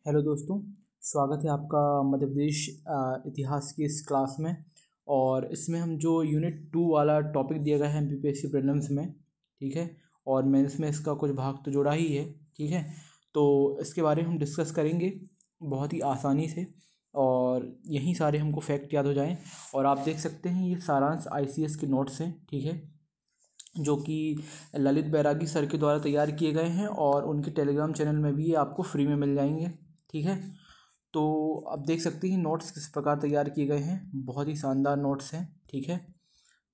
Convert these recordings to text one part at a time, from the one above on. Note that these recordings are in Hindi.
हेलो दोस्तों, स्वागत है आपका मध्य प्रदेश इतिहास की इस क्लास में। और इसमें हम जो यूनिट 2 वाला टॉपिक दिया गया है एमपीपीएससी प्रीलिम्स में, ठीक है, और मेंस में इसका कुछ भाग तो जोड़ा ही है, ठीक है। तो इसके बारे में हम डिस्कस करेंगे बहुत ही आसानी से, और यहीं सारे हमको फैक्ट याद हो जाएं। और आप देख सकते हैं ये सारांश आईसीएस के नोट्स हैं, ठीक है, जो कि ललित बैरागी सर के द्वारा तैयार किए गए हैं, और उनके टेलीग्राम चैनल में भी ये आपको फ्री में मिल जाएंगे, ठीक है। तो आप देख सकते हैं नोट्स किस प्रकार तैयार किए गए हैं, बहुत ही शानदार नोट्स हैं, ठीक है।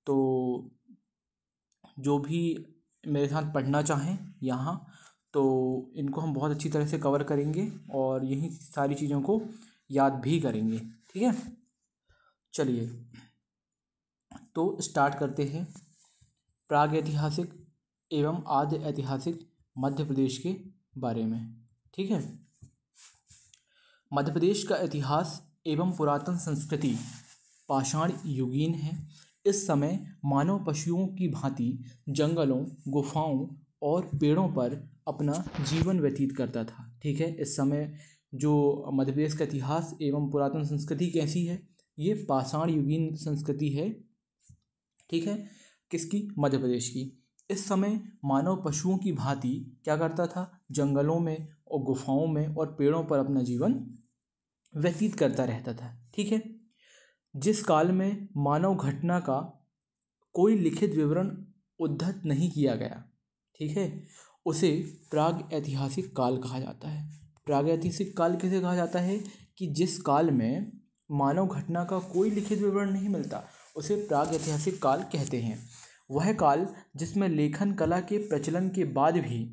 तो जो भी मेरे साथ पढ़ना चाहें यहाँ, तो इनको हम बहुत अच्छी तरह से कवर करेंगे और यही सारी चीज़ों को याद भी करेंगे, ठीक है। चलिए तो स्टार्ट करते हैं प्रागैतिहासिक एवं आद्य ऐतिहासिक मध्य प्रदेश के बारे में, ठीक है। मध्य प्रदेश का इतिहास एवं पुरातन संस्कृति पाषाण युगीन है। इस समय मानव पशुओं की भांति जंगलों, गुफाओं और पेड़ों पर अपना जीवन व्यतीत करता था, ठीक है। इस समय जो मध्य प्रदेश का इतिहास एवं पुरातन संस्कृति कैसी है, ये पाषाण युगीन संस्कृति है, ठीक है। किसकी? मध्य प्रदेश की। इस समय मानव पशुओं की भांति क्या करता था? जंगलों में और गुफाओं में और पेड़ों पर अपना जीवन व्यतीत करता रहता था, ठीक है। जिस काल में मानव घटना का कोई लिखित विवरण उद्धृत नहीं किया गया, ठीक है, उसे प्राग ऐतिहासिक काल कहा जाता है। प्राग ऐतिहासिक काल किसे कहा जाता है? कि जिस काल में मानव घटना का कोई लिखित विवरण नहीं मिलता, उसे प्राग ऐतिहासिक काल कहते हैं। वह काल जिसमें लेखन कला के प्रचलन के बाद भी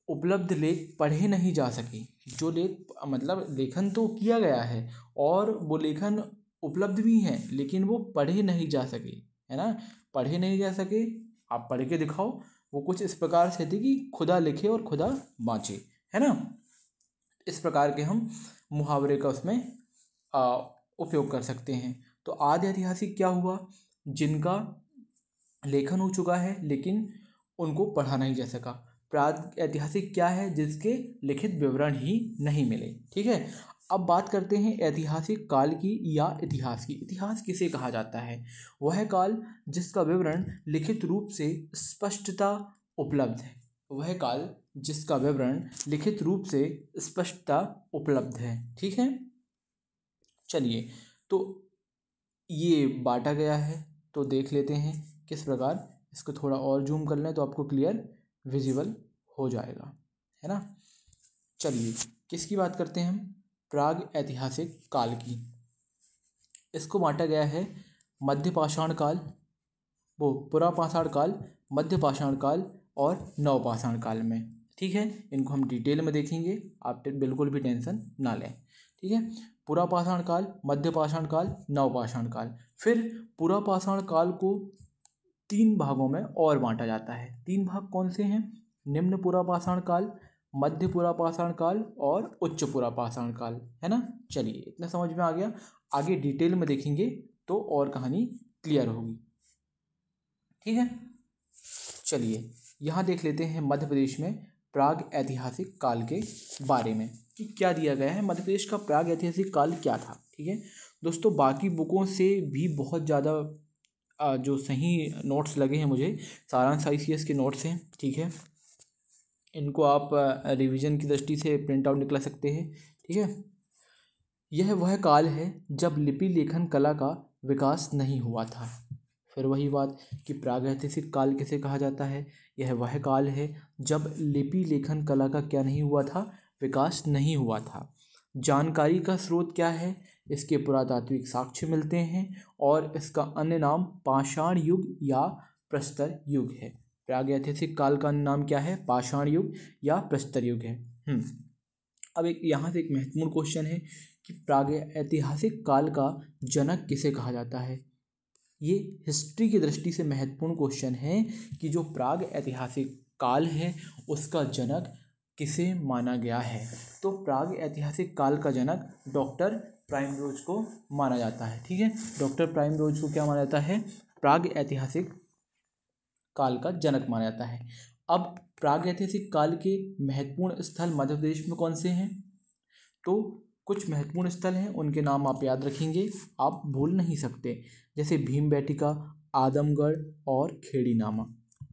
उपलब्ध लेख पढ़े नहीं जा सके। जो लेख मतलब लेखन तो किया गया है और वो लेखन उपलब्ध भी हैं, लेकिन वो पढ़े नहीं जा सके, है ना। पढ़े नहीं जा सके, आप पढ़ के दिखाओ। वो कुछ इस प्रकार से थे कि खुदा लिखे और खुदा बाँचे, है ना। इस प्रकार के हम मुहावरे का उसमें उपयोग कर सकते हैं। तो आद्य ऐतिहासिक क्या हुआ? जिनका लेखन हो चुका है लेकिन उनको पढ़ा नहीं जा सका। प्राग ऐतिहासिक क्या है? जिसके लिखित विवरण ही नहीं मिले, ठीक है। अब बात करते हैं ऐतिहासिक काल की या इतिहास की। इतिहास किसे कहा जाता है? वह काल जिसका विवरण लिखित रूप से स्पष्टता उपलब्ध है। वह काल जिसका विवरण लिखित रूप से स्पष्टता उपलब्ध है, ठीक है। चलिए, तो ये बांटा गया है, तो देख लेते हैं किस प्रकार। इसको थोड़ा और जूम कर लें तो आपको क्लियर विजिबल हो जाएगा, है ना। चलिए, किसकी बात करते हैं हम? प्राग ऐतिहासिक काल की। इसको बांटा गया है मध्य पाषाण काल, वो पुरापाषाण काल, मध्य पाषाण काल और नवपाषाण काल में, ठीक है। इनको हम डिटेल में देखेंगे, आप बिल्कुल भी टेंशन ना लें, ठीक है। पुरापाषाण काल, मध्य पाषाण काल, नवपाषाण काल। फिर पुरापाषाण काल को 3 भागों में और बांटा जाता है। 3 भाग कौन से हैं? निम्न पुरापाषाण काल, मध्य पुरापाषाण काल और उच्च पुरापाषाण काल, है ना। चलिए, इतना समझ में आ गया। आगे डिटेल में देखेंगे तो और कहानी क्लियर होगी, ठीक है। चलिए, यहाँ देख लेते हैं मध्य प्रदेश में प्राग ऐतिहासिक काल के बारे में कि क्या दिया गया है। मध्य प्रदेश का प्राग ऐतिहासिक काल क्या था, ठीक है दोस्तों। बाकी बुकों से भी बहुत ज़्यादा जो सही नोट्स लगे हैं मुझे, सारांश आईसीएस के नोट्स हैं, ठीक है। इनको आप रिवीजन की दृष्टि से प्रिंट आउट निकला सकते हैं, ठीक है। यह वह काल है जब लिपि लेखन कला का विकास नहीं हुआ था। फिर वही बात कि प्रागैतिहासिक काल किसे कहा जाता है? यह वह काल है जब लिपि लेखन कला का क्या नहीं हुआ था? विकास नहीं हुआ था। जानकारी का स्रोत क्या है? इसके पुरातात्विक साक्ष्य मिलते हैं और इसका अन्य नाम पाषाण युग या प्रस्तर युग है। प्रागैतिहासिक काल का नाम क्या है? पाषाण युग या प्रस्तर युग है। अब एक यहाँ से एक महत्वपूर्ण क्वेश्चन है कि प्रागैतिहासिक काल का जनक किसे कहा जाता है। ये हिस्ट्री की दृष्टि से महत्वपूर्ण क्वेश्चन है कि जो प्राग ऐतिहासिक काल है उसका जनक किसे माना गया है। तो प्राग ऐतिहासिक काल का जनक डॉक्टर प्राइमरोज को माना जाता है, ठीक है। डॉक्टर प्राइमरोज को क्या माना जाता है? प्राग ऐतिहासिक काल का जनक माना जाता है। अब प्राग ऐतिहासिक काल के महत्वपूर्ण स्थल मध्य प्रदेश में कौन से हैं? तो कुछ महत्वपूर्ण स्थल हैं, उनके नाम आप याद रखेंगे, आप भूल नहीं सकते। जैसे भीमबेटका, आदमगढ़ और खेड़ीनामा।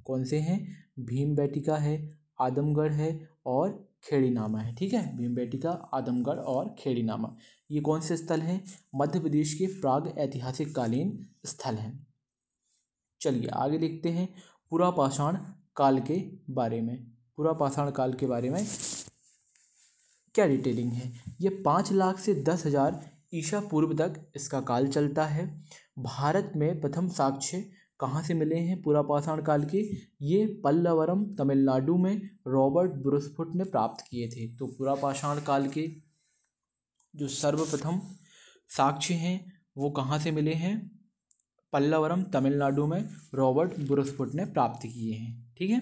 कौन से हैं? भीमबेटका है, आदमगढ़ है और खेड़ीनामा है। ठीक है, भीमबेटका, आदमगढ़ और खेड़ीनामा ये कौन से स्थल हैं? मध्य प्रदेश के प्राग ऐतिहासिक कालीन स्थल हैं। चलिए आगे देखते हैं पुरापाषाण काल के बारे में। पुरापाषाण काल के बारे में क्या डिटेलिंग है? ये 5 लाख से 10,000 ईसा पूर्व तक इसका काल चलता है। भारत में प्रथम साक्ष्य कहाँ से मिले हैं पुरापाषाण काल के? ये पल्लवरम तमिलनाडु में रॉबर्ट ब्रुसफुट ने प्राप्त किए थे। तो पुरापाषाण काल के जो सर्वप्रथम साक्ष्य हैं वो कहाँ से मिले हैं? पल्लवरम तमिलनाडु में रॉबर्ट ब्रुसफुट ने प्राप्त किए हैं। ठीक है,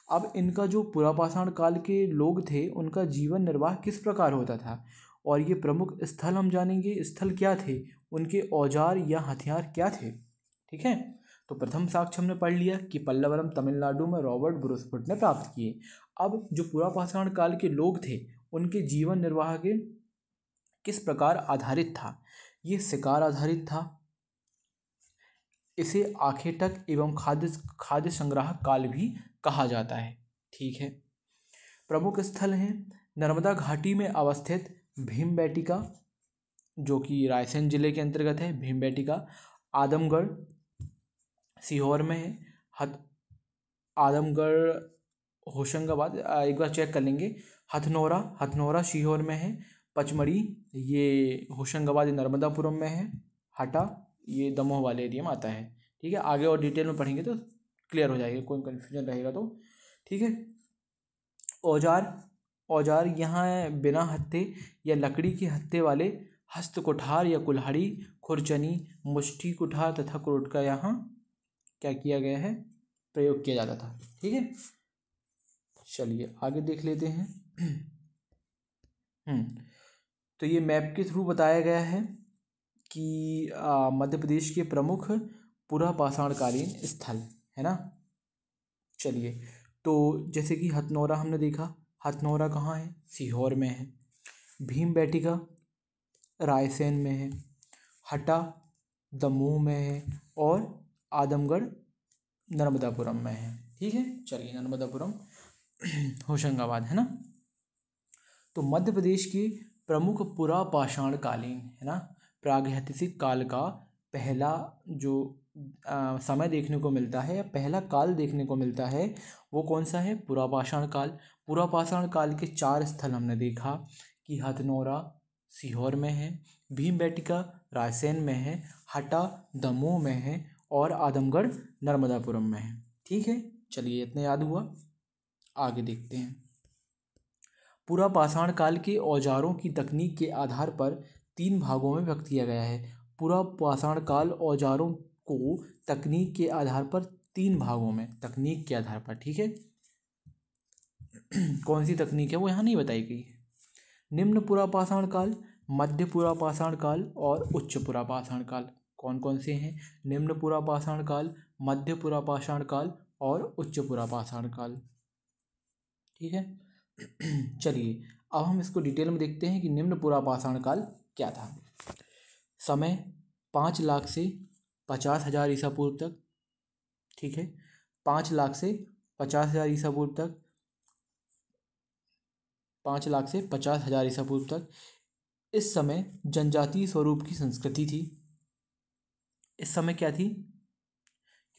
अब इनका जो पुरापाषाण काल के लोग थे उनका जीवन निर्वाह किस प्रकार होता था, और ये प्रमुख स्थल हम जानेंगे। स्थल क्या थे, उनके औजार या हथियार क्या थे। ठीक है, तो प्रथम साक्ष्य हमने पढ़ लिया कि पल्लवरम तमिलनाडु में रॉबर्ट ब्रुसफुट ने प्राप्त किए। अब जो पुरापाषाण काल के लोग थे उनके जीवन निर्वाह के किस प्रकार आधारित था? ये शिकार आधारित था। इसे आखेटक एवं खाद्य संग्रह काल भी कहा जाता है। ठीक है, प्रमुख स्थल हैं नर्मदा घाटी में अवस्थित भीमबेटका जो कि रायसेन जिले के अंतर्गत है, भीमबेटका। आदमगढ़ सीहोर में है। आदमगढ़ होशंगाबाद एक बार चेक कर लेंगे। हथनोरा सीहोर में है। पचमढ़ी ये होशंगाबाद नर्मदापुरम में है। हटा ये दमोह वाले एरिया में आता है। ठीक है, आगे और डिटेल में पढ़ेंगे तो क्लियर हो जाएगा, कोई कन्फ्यूजन रहेगा तो। ठीक है, औजार यहाँ है बिना हत्थे या लकड़ी के हत्थे वाले हस्त कुठार या कुल्हाड़ी, खुरचनी, मुष्टि कुठार तथा कुरोट का यहाँ क्या किया गया है, प्रयोग किया जाता था। ठीक है, चलिए आगे देख लेते हैं। तो ये मैप के थ्रू बताया गया है कि मध्य प्रदेश के प्रमुख पुरापाषाणकालीन स्थल है ना। चलिए, तो जैसे कि हथनोरा हमने देखा, हथनोरा कहाँ है? सीहोर में है। भीमबेटका रायसेन में है। हटा दमोह में है और आदमगढ़ नर्मदापुरम में है। ठीक है, चलिए नर्मदापुरम होशंगाबाद है ना। तो मध्य प्रदेश के प्रमुख पुरापाषाणकालीन है ना प्रागैतिहासिक काल का पहला जो समय देखने को मिलता है या पहला काल देखने को मिलता है वो कौन सा है? पुरापाषाण काल। पुरापाषाण काल के 4 स्थल हमने देखा कि हथनोरा सीहोर में है, भीमबेटका रायसेन में है, हटा दमोह में है और आदमगढ़ नर्मदापुरम में है। ठीक है, चलिए इतना याद हुआ, आगे देखते हैं। पुरापाषाण काल के औजारों की तकनीक के आधार पर 3 भागों में व्यक्त किया गया है। पुरापाषाण काल औजारों को तकनीक के आधार पर 3 भागों में, तकनीक के आधार पर। ठीक है, कौन सी तकनीक है वो यहाँ नहीं बताई गई है। निम्न पुरापाषाण काल, मध्य पुरापाषाण काल और उच्च पुरापाषाण काल। कौन कौन से हैं? निम्न पुरापाषाण काल, मध्य पुरापाषाण काल और उच्च पुरापाषाण काल। ठीक है, चलिए अब हम इसको डिटेल में देखते हैं कि निम्न पुरापाषाण काल क्या था। समय 5 लाख से 50,000 ईसा पूर्व तक। ठीक है, 5 लाख से 50,000 ईसा पूर्व तक, 5 लाख से 50,000 ईसा पूर्व तक। इस समय जनजातीय स्वरूप की संस्कृति थी। इस समय क्या थी?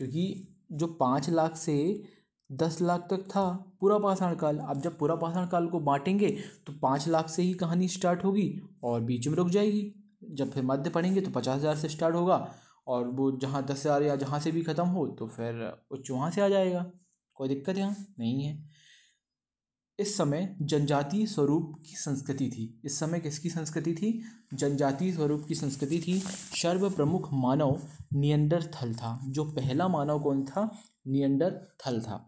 क्योंकि जो 5 लाख से 10 लाख तक था पुरापाषाण काल। अब जब पुरापाषाण काल को बांटेंगे तो 5 लाख से ही कहानी स्टार्ट होगी और बीच में रुक जाएगी। जब फिर मध्य पढ़ेंगे तो 50,000 से स्टार्ट होगा और वो जहाँ 10,000 या जहाँ से भी ख़त्म हो तो फिर उच्च वहाँ से आ जाएगा। कोई दिक्कत यहाँ नहीं है। इस समय जनजातीय स्वरूप की संस्कृति थी। इस समय किसकी संस्कृति थी? जनजातीय स्वरूप की संस्कृति थी। सर्वप्रमुख मानव निएंडरथल था। जो पहला मानव कौन था? निएंडरथल था।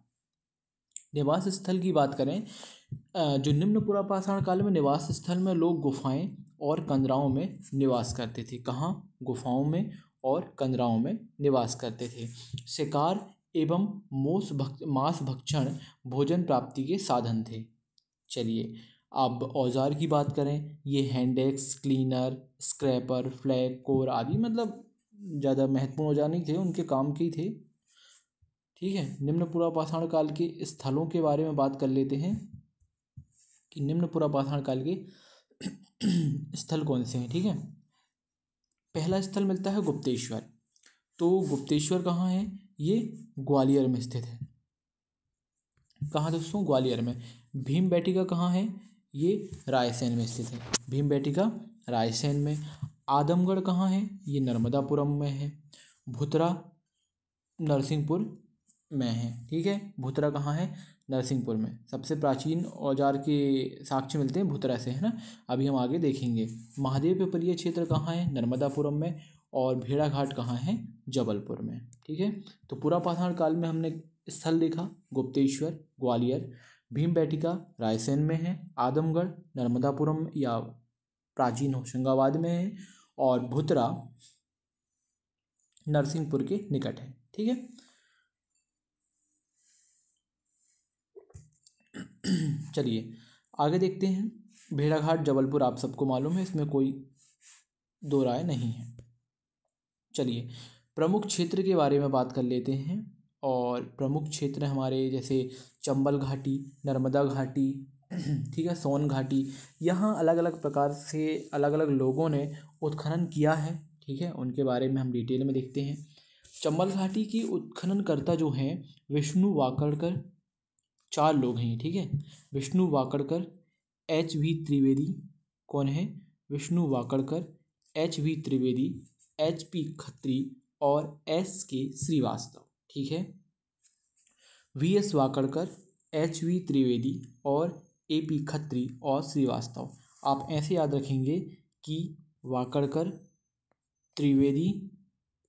निवास स्थल की बात करें, जो निम्न पुरापाषाण काल में निवास स्थल में लोग गुफाएं और कंदराओं में निवास करते थे। कहाँ? गुफाओं में और कंदराओं में निवास करते थे। शिकार एवं मांस भक्षण भोजन प्राप्ति के साधन थे। चलिए अब औजार की बात करें, ये हैंडेक्स, क्लीनर, स्क्रैपर, फ्लैग, कोर आदि मतलब ज़्यादा महत्वपूर्ण औजार नहीं थे, उनके काम के ही थे। ठीक है, निम्न पुरापाषाण काल के स्थलों के बारे में बात कर लेते हैं कि निम्न पुरापाषाण काल के स्थल कौन से हैं। ठीक है, पहला स्थल मिलता है गुप्तेश्वर। तो गुप्तेश्वर कहाँ है? ये ग्वालियर में स्थित है। कहाँ दोस्तों? ग्वालियर में। भीमबेटका कहाँ है? ये रायसेन में स्थित है। भीमबेटका रायसेन में। आदमगढ़ कहाँ है? ये नर्मदापुरम में है। भुतरा नरसिंहपुर में है। ठीक है, भुतरा कहाँ है? नरसिंहपुर में। सबसे प्राचीन औजार के साक्ष्य मिलते हैं भुतरा से, है ना। अभी हम आगे देखेंगे। महादेव पिपलिया क्षेत्र कहाँ है? नर्मदापुरम में। और भेड़ाघाट कहाँ है? जबलपुर में। ठीक है, तो पुरापाषाण काल में हमने स्थल देखा, गुप्तेश्वर ग्वालियर, भीमबेटका रायसेन में है, आदमगढ़ नर्मदापुरम या प्राचीन होशंगाबाद में है, और भुतरा नरसिंहपुर के निकट है। ठीक है, चलिए आगे देखते हैं। भेड़ाघाट जबलपुर आप सबको मालूम है, इसमें कोई दो राय नहीं है। चलिए प्रमुख क्षेत्र के बारे में बात कर लेते हैं। और प्रमुख क्षेत्र हमारे जैसे चंबल घाटी, नर्मदा घाटी, ठीक है, सोन घाटी। यहाँ अलग अलग प्रकार से अलग अलग लोगों ने उत्खनन किया है। ठीक है, उनके बारे में हम डिटेल में देखते हैं। चंबल घाटी की उत्खननकर्ता जो हैं विष्णु वाकड़कर, 4 लोग हैं। ठीक है, विष्णु वाकड़कर, HV त्रिवेदी। कौन है? विष्णु वाकड़कर, HV त्रिवेदी, HP खत्री और SK श्रीवास्तव। ठीक है, VS वाकड़कर, HV त्रिवेदी और AP खत्री और श्रीवास्तव। आप ऐसे याद रखेंगे कि वाकड़कर, त्रिवेदी,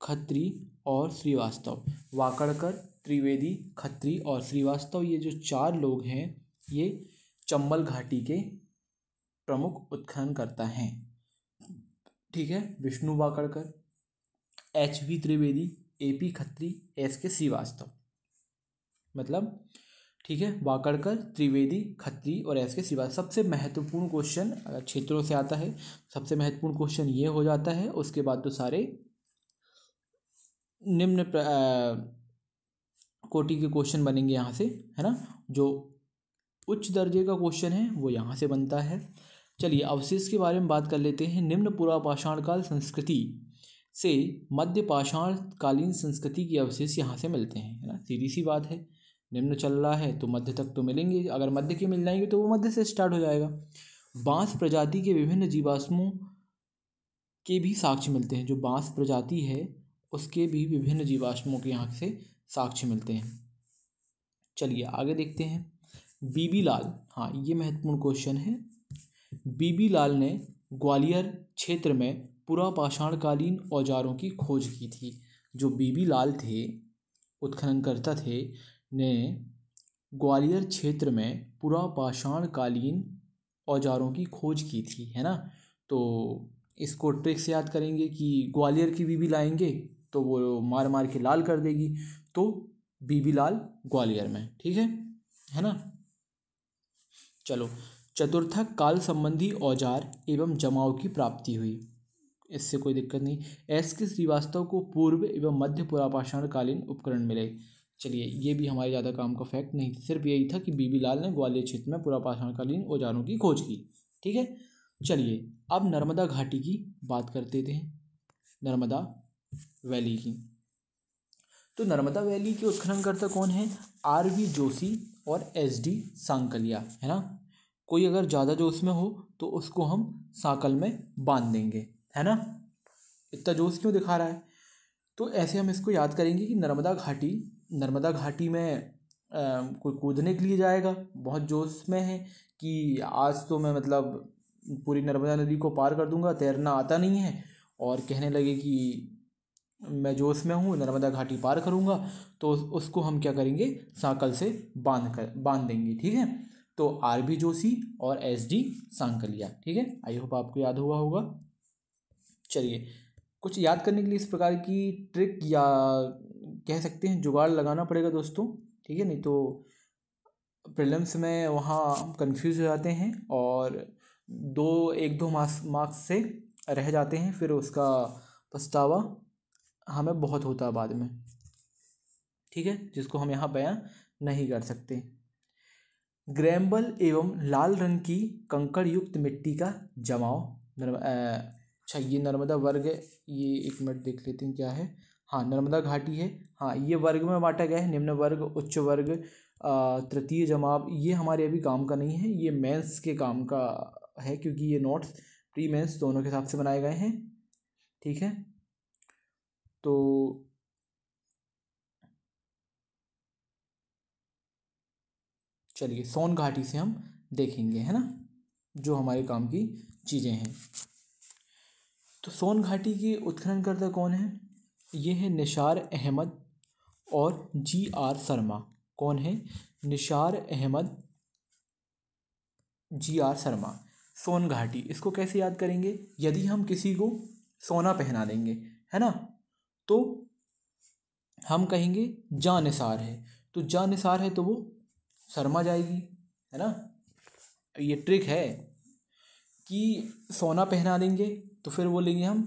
खत्री और श्रीवास्तव। वाकड़कर, त्रिवेदी, खत्री और श्रीवास्तव, ये जो 4 लोग हैं ये चंबल घाटी के प्रमुख उत्खननकर्ता हैं। ठीक है, Vishnu Wakadkar, HV Trivedi, AP Khatri, SK Srivastava. मतलब ठीक है, वाकड़कर, त्रिवेदी, खत्री और SK श्रीवास्तव। सबसे महत्वपूर्ण क्वेश्चन अगर क्षेत्रों से आता है, सबसे महत्वपूर्ण क्वेश्चन ये हो जाता है। उसके बाद तो सारे निम्न कोटि के क्वेश्चन बनेंगे यहाँ से, है ना। जो उच्च दर्जे का क्वेश्चन है वो यहाँ से बनता है। चलिए अवशेष के बारे में बात कर लेते हैं। निम्न पुरापाषाण काल संस्कृति से मध्य पाषाण कालीन संस्कृति के अवशेष यहाँ से मिलते हैं, है ना। सीधी सी बात है, निम्न चल रहा है तो मध्य तक तो मिलेंगे। अगर मध्य के मिल जाएंगे तो वो मध्य से स्टार्ट हो जाएगा। बांस प्रजाति के विभिन्न जीवाश्मों के भी साक्ष्य मिलते हैं। जो बांस प्रजाति है उसके भी विभिन्न जीवाश्मों के यहाँ से साक्ष्य मिलते हैं। चलिए आगे देखते हैं। बीबी लाल, हाँ ये महत्वपूर्ण क्वेश्चन है। बीबी लाल ने ग्वालियर क्षेत्र में पुरापाषाणकालीन औजारों की खोज की थी। जो बीबी लाल थे, उत्खननकर्ता थे, ने ग्वालियर क्षेत्र में पुरापाषाणकालीन औजारों की खोज की थी, है ना। तो इसको ट्रिक से याद करेंगे कि ग्वालियर की बीबी लाएंगे तो वो मार मार के लाल कर देगी। तो बीबी लाल ग्वालियर में, ठीक है ना। चलो चतुर्थक काल संबंधी औजार एवं जमाव की प्राप्ति हुई, इससे कोई दिक्कत नहीं। SK श्रीवास्तव को पूर्व एवं मध्य पुरापाषाण कालीन उपकरण मिले। चलिए ये भी हमारे ज़्यादा काम का फैक्ट नहीं, सिर्फ यही था कि बीबी लाल ने ग्वालियर क्षेत्र में पुरापाषाण कालीन औजारों की खोज की। ठीक है, चलिए अब नर्मदा घाटी की बात करते थे, नर्मदा वैली की। तो नर्मदा वैली के उत्खननकर्ता कौन है? RV जोशी और SD सांकलिया, है ना। कोई अगर ज़्यादा जोश में हो तो उसको हम सांकल में बांध देंगे, है ना। इतना जोश क्यों दिखा रहा है? तो ऐसे हम इसको याद करेंगे कि नर्मदा घाटी में कोई कूदने के लिए जाएगा, बहुत जोश में है कि आज तो मैं मतलब पूरी नर्मदा नदी को पार कर दूंगा, तैरना आता नहीं है, और कहने लगे कि मैं जोश में हूँ, नर्मदा घाटी पार करूँगा। तो उसको हम क्या करेंगे? सांकल से बांध देंगे। ठीक है, तो RV जोशी और SD सांकलिया। ठीक है, आई होप आपको याद हुआ होगा। चलिए कुछ याद करने के लिए इस प्रकार की ट्रिक या कह सकते हैं जुगाड़ लगाना पड़ेगा दोस्तों, ठीक है, नहीं तो प्रीलिम्स में वहाँ हम कंफ्यूज हो जाते हैं और एक दो मार्क्स से रह जाते हैं, फिर उसका पछतावा हमें बहुत होता है बाद में, ठीक है, जिसको हम यहाँ बयां नहीं कर सकते। ग्रैम्बल एवं लाल रंग की कंकड़ युक्त मिट्टी का जमाव अच्छा, ये नर्मदा वर्ग, ये एक मिनट देख लेते हैं क्या है। हाँ, नर्मदा घाटी है। हाँ, ये वर्ग में बांटा गया है, निम्न वर्ग, उच्च वर्ग, तृतीय जमाव। ये हमारे अभी काम का नहीं है, ये मेंस के काम का है, क्योंकि ये नोट्स प्री मेंस दोनों के हिसाब से बनाए गए हैं, ठीक है। तो चलिए सोन घाटी से हम देखेंगे, है ना, जो हमारे काम की चीज़ें हैं। तो सोन घाटी के उत्खननकर्ता कौन है? ये है निसार अहमद और जी आर शर्मा। कौन है? निसार अहमद, जी आर शर्मा। सोन घाटी, इसको कैसे याद करेंगे? यदि हम किसी को सोना पहना देंगे, है ना, तो हम कहेंगे जा निसार है, तो जा निसार है तो वो शर्मा जाएगी, है ना। ये ट्रिक है कि सोना पहना देंगे तो फिर बोलेंगे हम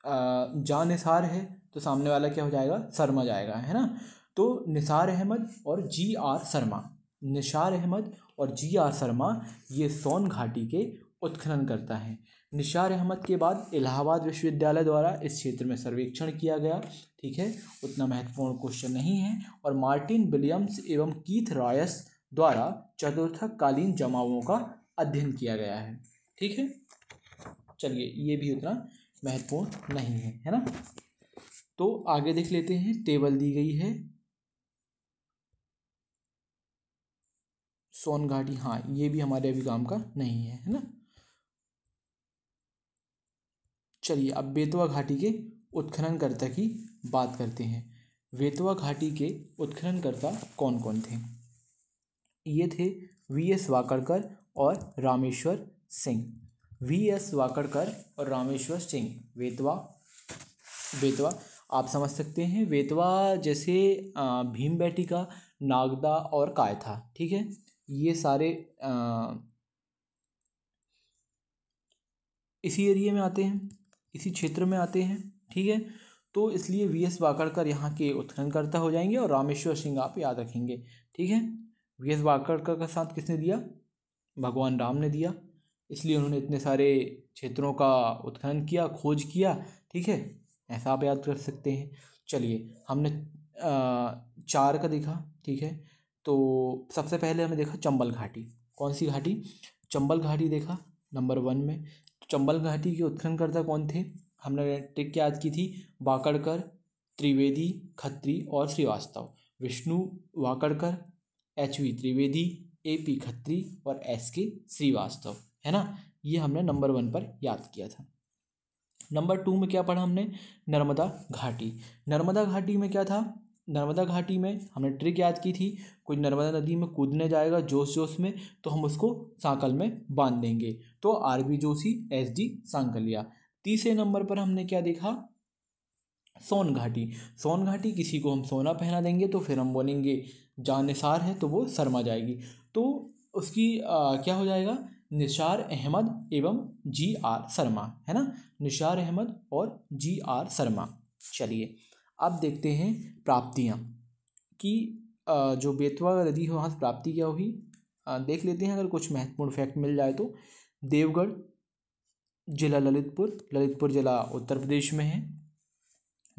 जा निसार है, तो सामने वाला क्या हो जाएगा? शर्मा जाएगा, है ना। तो निसार अहमद और जी आर शर्मा, निसार अहमद और जी आर शर्मा ये सोन घाटी के उत्खनन करता है। निसार अहमद के बाद इलाहाबाद विश्वविद्यालय द्वारा इस क्षेत्र में सर्वेक्षण किया गया, ठीक है, उतना महत्वपूर्ण क्वेश्चन नहीं है। और मार्टिन विलियम्स एवं कीथ रॉयस द्वारा चतुर्थक कालीन जमावों का अध्ययन किया गया है, ठीक है। चलिए, ये भी उतना महत्वपूर्ण नहीं है ना। तो आगे देख लेते हैं, टेबल दी गई है सोन घाटी। हाँ, ये भी हमारे अभी काम का नहीं है ना। चलिए अब बेतवा घाटी के उत्खननकर्ता की बात करते हैं। बेतवा घाटी के उत्खननकर्ता कौन कौन थे? ये थे वी एस वाकड़कर और रामेश्वर सिंह। वी एस वाकड़कर और रामेश्वर सिंह। बेतवा, बेतवा आप समझ सकते हैं, बेतवा जैसे भीमबेटका, नागदा और कायथा, ठीक है, ये सारे इसी एरिया में आते हैं, इसी क्षेत्र में आते हैं, ठीक है। तो इसलिए वी एस वाकड़कर यहाँ के उत्खननकर्ता हो जाएंगे और रामेश्वर सिंह आप याद रखेंगे, ठीक है। वी एस वाकड़कर का साथ किसने दिया? भगवान राम ने दिया, इसलिए उन्होंने इतने सारे क्षेत्रों का उत्खनन किया, खोज किया, ठीक है, ऐसा आप याद कर सकते हैं। चलिए, हमने 4 का देखा, ठीक है। तो सबसे पहले हमने देखा चंबल घाटी। कौन सी घाटी? चंबल घाटी देखा नंबर 1 में। तो चंबल घाटी के उत्खननकर्ता कौन थे? हमने ट्रिक याद की थी, वाकड़कर, त्रिवेदी, खत्री और Shrivastava. Vishnu Wakadkar, H V Trivedi, A P Khatri और एस के श्रीवास्तव, है ना। ये हमने नंबर 1 पर याद किया था। नंबर 2 में क्या पढ़ा हमने? नर्मदा घाटी। नर्मदा घाटी में क्या था? नर्मदा घाटी में हमने ट्रिक याद की थी, कोई नर्मदा नदी में कूदने जाएगा जोश जोश में, तो हम उसको सांकल में बांध देंगे, तो R B Joshi, S D Sankalia. तीसरे नंबर पर हमने क्या देखा? सोन घाटी। सोन घाटी, किसी को हम सोना पहना देंगे तो फिर हम बोलेंगे जानिसार है, तो वो शर्मा जाएगी, तो उसकी क्या हो जाएगा? निसार अहमद एवं जी आर शर्मा, है ना, निसार अहमद और जी आर शर्मा। चलिए अब देखते हैं प्राप्तियाँ कि जो बेतवा नदी है वहाँ से प्राप्ति क्या हुई, देख लेते हैं, अगर कुछ महत्वपूर्ण फैक्ट मिल जाए तो। देवगढ़ जिला ललितपुर, ललितपुर जिला उत्तर प्रदेश में है।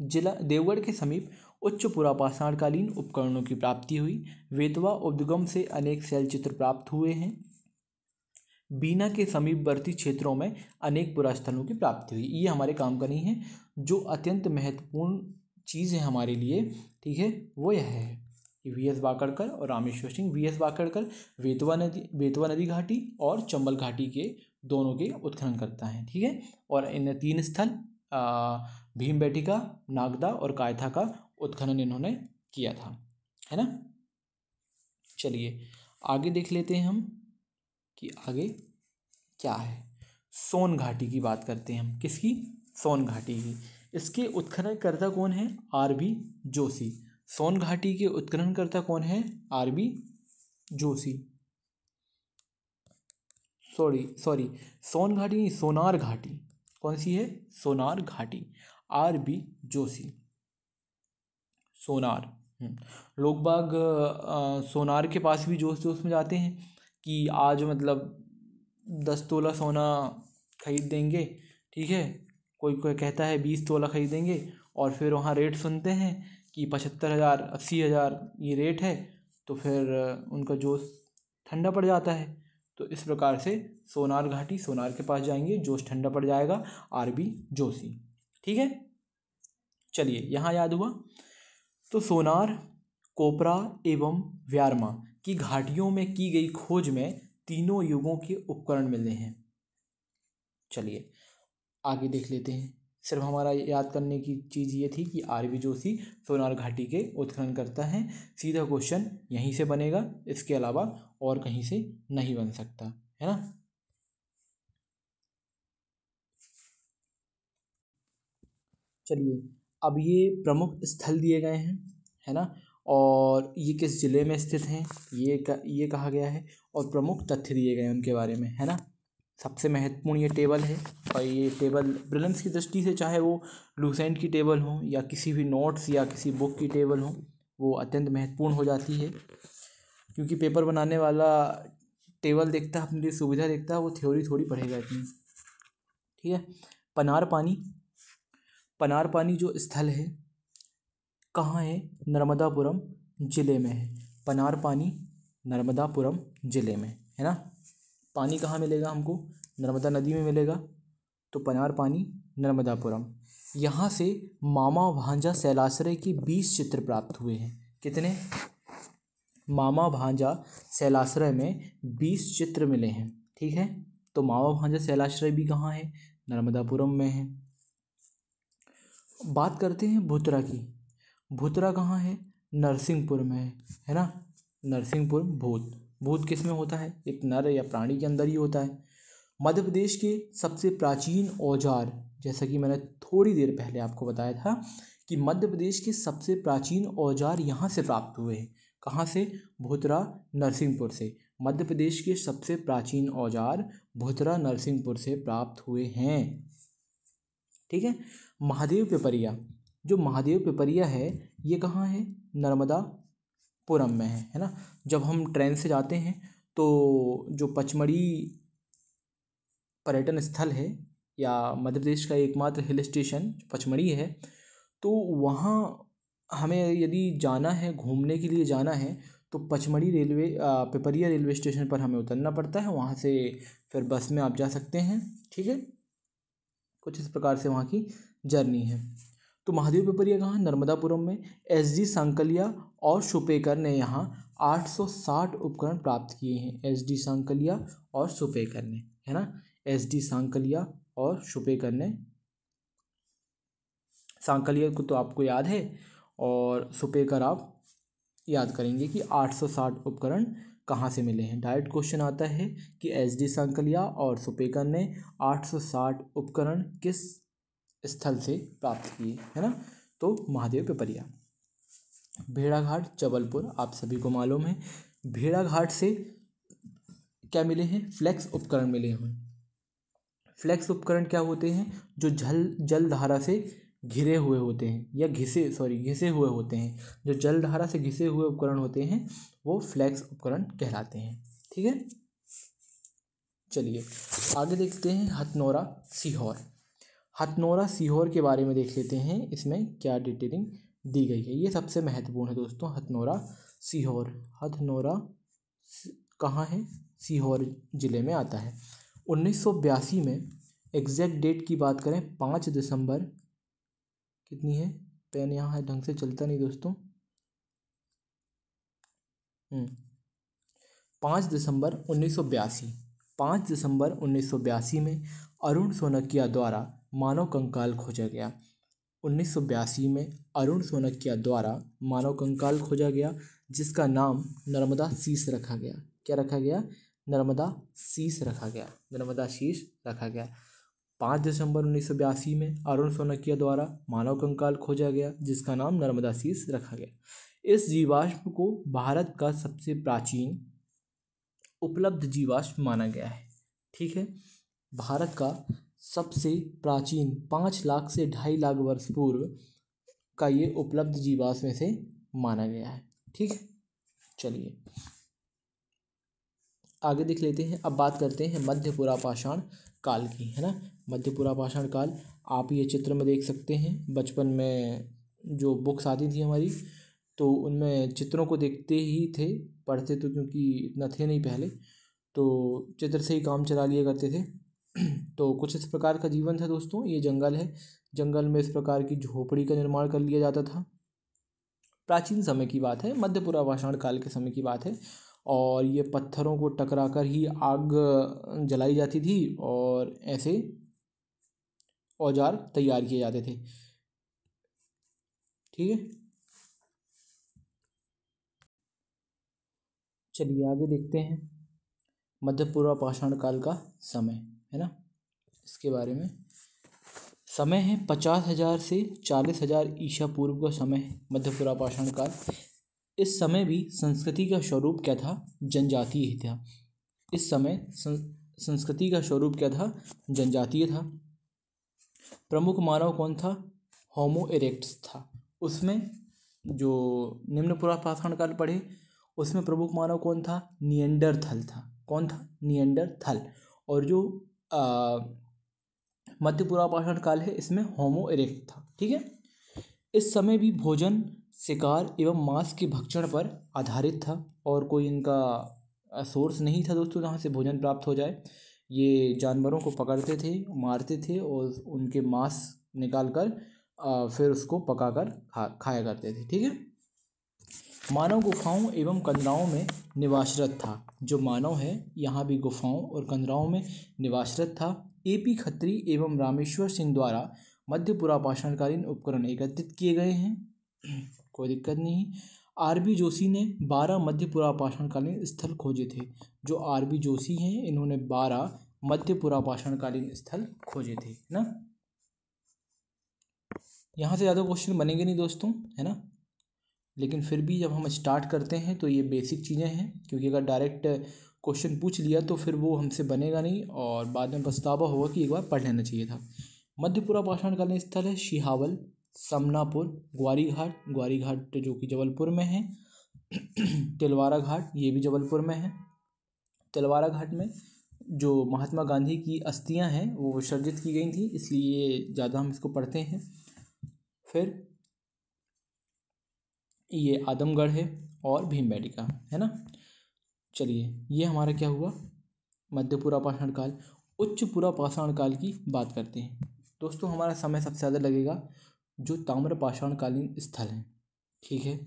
जिला देवगढ़ के समीप उच्च पुरापाषाणकालीन उपकरणों की प्राप्ति हुई। बेतवा उद्गम से अनेक शैल चित्र प्राप्त हुए हैं। बीना के समीपवर्ती क्षेत्रों में अनेक पुरास्थलों की प्राप्ति हुई। ये हमारे काम का नहीं है, जो अत्यंत महत्वपूर्ण चीज़ है हमारे लिए, ठीक है, वो यह है कि वी एस वाकड़कर और रामेश्वर सिंह। वी एस वाकड़कर बेतवा नदी घाटी और चंबल घाटी के दोनों के उत्खनन करता है, ठीक है। और इन 3 स्थल भीमबेटका, नागदा और कायथा का उत्खनन इन्होंने किया था, है ना। चलिए आगे देख लेते हैं हम कि आगे क्या है। सोन घाटी की बात करते हैं हम। किसकी? सोन घाटी की। इसके उत्खननकर्ता कौन है? R B Joshi. सोन घाटी के उत्खननकर्ता कौन है? R B Joshi, sorry sorry, Son घाटी नहीं, सोनार घाटी। कौन सी है? सोनार घाटी। R B Joshi, Sonar. लोग बाग सोनार के पास भी जोश जोश में जाते हैं कि आज मतलब 10 तोला सोना खरीद देंगे, ठीक है। कोई कोई कहता है 20 तोला खरीदेंगे, और फिर वहाँ रेट सुनते हैं कि 75,000 80,000 ये रेट है, तो फिर उनका जोश ठंडा पड़ जाता है। तो इस प्रकार से सोनार घाटी, सोनार के पास जाएंगे, जोश ठंडा पड़ जाएगा। आर बी जोशी, ठीक है। चलिए, यहाँ याद हुआ। तो सोनार, कोपरा एवं व्यारमा की घाटियों में की गई खोज में तीनों युगों के उपकरण मिले हैं। चलिए आगे देख लेते हैं। सिर्फ हमारा याद करने की चीज़ ये थी कि आर बी जोशी सोनार घाटी के उत्खनन करता है। सीधा क्वेश्चन यहीं से बनेगा, इसके अलावा और कहीं से नहीं बन सकता, है ना। चलिए, अब ये प्रमुख स्थल दिए गए हैं, है ना, और ये किस जिले में स्थित हैं ये कहा गया है, और प्रमुख तथ्य दिए गए हैं उनके बारे में, है ना। सबसे महत्वपूर्ण ये टेबल है, और ये टेबल प्रीलिम्स की दृष्टि से, चाहे वो लूसेंट की टेबल हो या किसी भी नोट्स या किसी बुक की टेबल हो, वो अत्यंत महत्वपूर्ण हो जाती है। क्योंकि पेपर बनाने वाला टेबल देखता है, अपने लिए सुविधा देखता है, वो थ्योरी थोड़ी पढ़ेगा इतनी, ठीक है। पनार पानी, पनार पानी जो स्थल है कहाँ है? नर्मदापुरम जिले में है। पनार पानी नर्मदापुरम जिले में, है ना। पानी कहाँ मिलेगा हमको? नर्मदा नदी में मिलेगा। तो पनार पानी नर्मदापुरम। यहाँ से मामा भांजा शैलाश्रय के 20 चित्र प्राप्त हुए हैं। कितने? मामा भांजा शैलाश्रय में 20 चित्र मिले हैं, ठीक है। तो मामा भांजा शैलाश्रय भी कहाँ है? नर्मदापुरम में है। बात करते हैं भुतरा की। भुतरा कहाँ है? नरसिंहपुर में है ना। नरसिंहपुर। भूत, भूत किस में होता है? एक नर या प्राणी के अंदर ही होता है। मध्य प्रदेश के सबसे प्राचीन औजार, जैसा कि मैंने थोड़ी देर पहले आपको बताया था कि मध्य प्रदेश के सबसे प्राचीन औजार यहाँ से प्राप्त हुए हैं। कहाँ से? भुतरा, नरसिंहपुर से। मध्य प्रदेश के सबसे प्राचीन औजार भुतरा, नरसिंहपुर से प्राप्त हुए हैं, ठीक है। महादेव पिपरिया, जो महादेव पिपरिया है ये कहाँ है? नर्मदापुरम में है ना। जब हम ट्रेन से जाते हैं तो जो पचमढ़ी पर्यटन स्थल है, या मध्य प्रदेश का एकमात्र हिल स्टेशन पचमढ़ी है, तो वहाँ हमें यदि जाना है, घूमने के लिए जाना है, तो पचमढ़ी पिपरिया रेलवे स्टेशन पर हमें उतरना पड़ता है। वहाँ से फिर बस में आप जा सकते हैं, ठीक है। कुछ इस प्रकार से वहाँ की जर्नी है। तो महादेव पिपरिया कहाँ? नर्मदापुरम में। एस डी सांकलिया और शुपेकर ने यहाँ 860 उपकरण प्राप्त किए हैं। एस डी सांकलिया और शुपेकर ने, है ना। एस डी सांकलिया और शुपेकर ने, सांकलिया को तो आपको याद है, और शुपेकर आप याद करेंगे कि 860 उपकरण कहाँ से मिले हैं। डायरेक्ट क्वेश्चन आता है कि एस डी सांकलिया और शुपेकर ने 860 उपकरण किस स्थल से प्राप्त किए, है ना। तो महादेव पिपरिया। भेड़ाघाट जबलपुर, आप सभी को मालूम है। भेड़ाघाट से क्या मिले हैं? फ्लैक्स उपकरण मिले हैं। फ्लैक्स उपकरण क्या होते हैं? जो जलधारा से घिरे हुए होते हैं, या घिसे हुए होते हैं। जो जलधारा से घिसे हुए उपकरण होते हैं वो फ्लैक्स उपकरण कहलाते हैं, ठीक है। चलिए आगे देखते हैं हथनोरा सीहोर। हथनोरा सीहोर के बारे में देख लेते हैं, इसमें क्या डिटेलिंग दी गई है। ये सबसे महत्वपूर्ण है दोस्तों, हथनोरा सीहोर। हथनोरा कहाँ है? सीहोर जिले में आता है। 1982 में, एग्जैक्ट डेट की बात करें 5 दिसंबर, कितनी है? पेन यहाँ है, ढंग से चलता नहीं दोस्तों। 5 दिसंबर 1982, 5 दिसंबर 1982 में अरुण सोनकिया द्वारा मानव कंकाल खोजा गया। 1982 में अरुण सोनकिया द्वारा मानव कंकाल खोजा गया, जिसका नाम नर्मदा शीश रखा गया। क्या रखा गया? नर्मदा शीश रखा गया। नर्मदा शीश रखा गया। 5 दिसंबर 1982 में अरुण सोनकिया द्वारा मानव कंकाल खोजा गया, जिसका नाम नर्मदा शीश रखा गया। इस जीवाश्म को भारत का सबसे प्राचीन उपलब्ध जीवाश्म माना गया है। ठीक है, भारत का सबसे प्राचीन 5 लाख से 2.5 लाख वर्ष पूर्व का ये उपलब्ध जीवाश्म में से माना गया है। ठीक है, चलिए आगे देख लेते हैं। अब बात करते हैं मध्य पुरापाषाण काल की, है ना। मध्य पुरापाषाण काल आप ये चित्र में देख सकते हैं। बचपन में जो बुक्स आती थी हमारी, तो उनमें चित्रों को देखते ही थे, पढ़ते तो क्योंकि इतना थे नहीं पहले, तो चित्र से ही काम चला लिया करते थे। तो कुछ इस प्रकार का जीवन था दोस्तों। ये जंगल है, जंगल में इस प्रकार की झोपड़ी का निर्माण कर लिया जाता था। प्राचीन समय की बात है, मध्य पुरापाषाण काल के समय की बात है। और ये पत्थरों को टकरा कर ही आग जलाई जाती थी और ऐसे औजार तैयार किए जाते थे। ठीक है, चलिए आगे देखते हैं मध्य पुरापाषाण काल का समय, है ना, इसके बारे में। समय है 50,000 से 40,000 ईसा पूर्व का समय है मध्य पुरापाषाण काल। इस समय भी संस्कृति का स्वरूप क्या था? जनजातीय ही था। इस समय संस्कृति का स्वरूप क्या था? जनजातीय था। प्रमुख मानव कौन था? होमो इरेक्टस था। उसमें जो निम्न पुरापाषाण काल पढ़े उसमें प्रमुख मानव कौन था? निएंडरथल था। कौन था? निएंडरथल। और जो मध्य पुरापाषाण काल है इसमें होमो इरेक्ट था। ठीक है, इस समय भी भोजन शिकार एवं मांस के भक्षण पर आधारित था और कोई इनका सोर्स नहीं था दोस्तों जहाँ से भोजन प्राप्त हो जाए। ये जानवरों को पकड़ते थे, मारते थे और उनके मांस निकाल कर फिर उसको पकाकर खाया करते थे। ठीक है, मानव गुफाओं एवं कंदराओं में निवासरत था। जो मानव है यहाँ भी गुफाओं और कंदराओं में निवासरत था। AP खत्री एवं रामेश्वर सिंह द्वारा मध्य पुरापाषाणकालीन उपकरण एकत्रित किए गए हैं, कोई दिक्कत नहीं। RB जोशी ने 12 मध्य पुरापाषाणकालीन स्थल खोजे थे। जो RB जोशी हैं इन्होंने 12 मध्य पुरापाषाणकालीन स्थल खोजे थे, है ना। यहाँ से ज़्यादा क्वेश्चन बनेंगे नहीं दोस्तों, है ना, लेकिन फिर भी जब हम स्टार्ट करते हैं तो ये बेसिक चीज़ें हैं, क्योंकि अगर डायरेक्ट क्वेश्चन पूछ लिया तो फिर वो हमसे बनेगा नहीं और बाद में पछतावा होगा कि एक बार पढ़ लेना चाहिए था। मध्य पुरापाषाणकालीन स्थल है शिहावल, समनापुर, ग्वारी घाट जो कि जबलपुर में है, तिलवारा घाट ये भी जबलपुर में है। तिलवारा घाट में जो महात्मा गांधी की अस्थियां हैं वो विसर्जित की गई थी, इसलिए ज़्यादा हम इसको पढ़ते हैं। फिर ये आदमगढ़ है और भीमबेटका, है ना। चलिए ये हमारा क्या हुआ? मध्य पुरापाषाण काल। उच्च पुरापाषाण काल की बात करते हैं दोस्तों। हमारा समय सबसे ज़्यादा लगेगा जो ताम्रपाषाणकालीन स्थल हैं। ठीक है,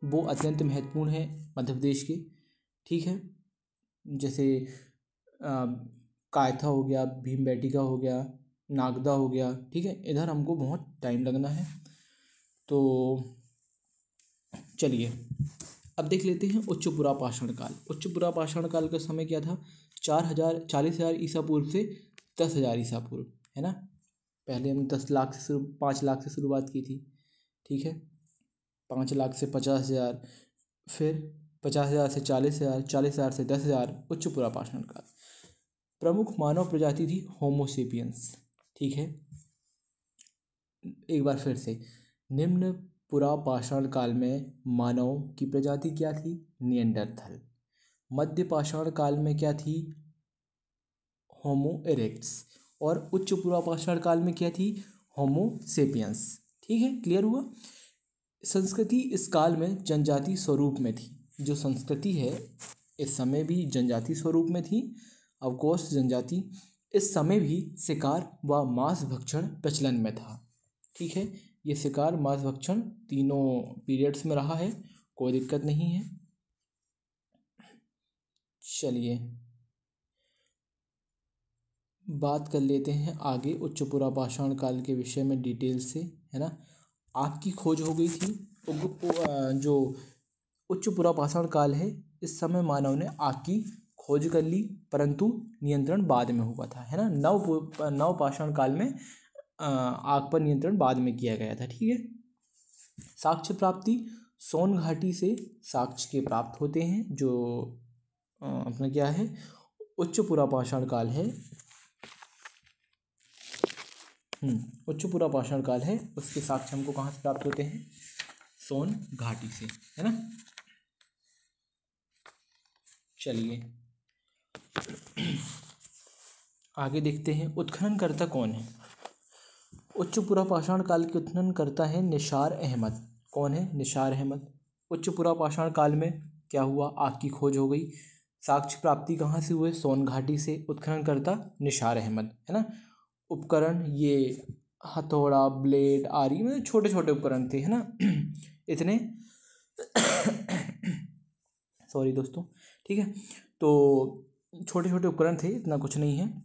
वो अत्यंत महत्वपूर्ण है मध्य प्रदेश के। ठीक है, जैसे कायथा हो गया, भीमबेटका हो गया, नागदा हो गया। ठीक है, इधर हमको बहुत टाइम लगना है। तो चलिए अब देख लेते हैं उच्च पुरापाषाण काल। उच्च पुरापाषाण काल का समय क्या था? 40,000 ईसा पूर्व से 10,000 ईसा पूर्व, है ना। पहले हम 5 लाख से शुरुआत की थी। ठीक है, 5 लाख से 50,000, फिर 50,000 से 40,000, 40,000 से 10,000, उच्च पुरापाषाण काल। प्रमुख मानव प्रजाति थी होमोसेपियंस। ठीक है, एक बार फिर से, निम्न पुरापाषाण काल में मानव की प्रजाति क्या थी? निएंडरथल। मध्य पाषाण काल में क्या थी? होमो इरेक्ट्स। और उच्च पुरापाषाण काल में क्या थी? होमो सेपियंस। ठीक है, क्लियर हुआ। संस्कृति इस काल में जनजाति स्वरूप में थी। जो संस्कृति है इस समय भी जनजाति स्वरूप में थी। अवकोष जनजाति। इस समय भी शिकार व मांस भक्षण प्रचलन में था। ठीक है, ये शिकार मांस भक्षण तीनों पीरियड्स में रहा है, कोई दिक्कत नहीं है। चलिए बात कर लेते हैं आगे उच्च पुरापाषाण काल के विषय में डिटेल से, है ना। आग की खोज हो गई थी। जो उच्च पुरापाषाण काल है इस समय मानव ने आग की खोज कर ली, परंतु नियंत्रण बाद में हुआ था, है ना। नव पाषाण काल में आग पर नियंत्रण बाद में किया गया था। ठीक है, साक्ष्य प्राप्ति। सोन घाटी से साक्ष्य के प्राप्त होते हैं जो अपना क्या है, उच्च पुरापाषाण काल है। उच्च पुरापाषाण काल है, उसके साक्ष्य हमको कहाँ से प्राप्त होते हैं, सोन घाटी से, है ना। चलिए आगे देखते हैं, उत्खननकर्ता कौन है। उच्च पुरापाषाण काल के उत्खननकर्ता है निसार अहमद। कौन है, निसार अहमद। उच्च पुरापाषाण काल में क्या हुआ, आग की खोज हो गई। साक्ष्य प्राप्ति कहाँ से हुए, सोन घाटी से। उत्खननकर्ता निसार अहमद, है ना। उपकरण ये हथौड़ा, ब्लेड, आरी, मतलब छोटे छोटे उपकरण थे, है ना। इतने सॉरी दोस्तों, ठीक है। तो छोटे छोटे उपकरण थे, इतना कुछ नहीं है।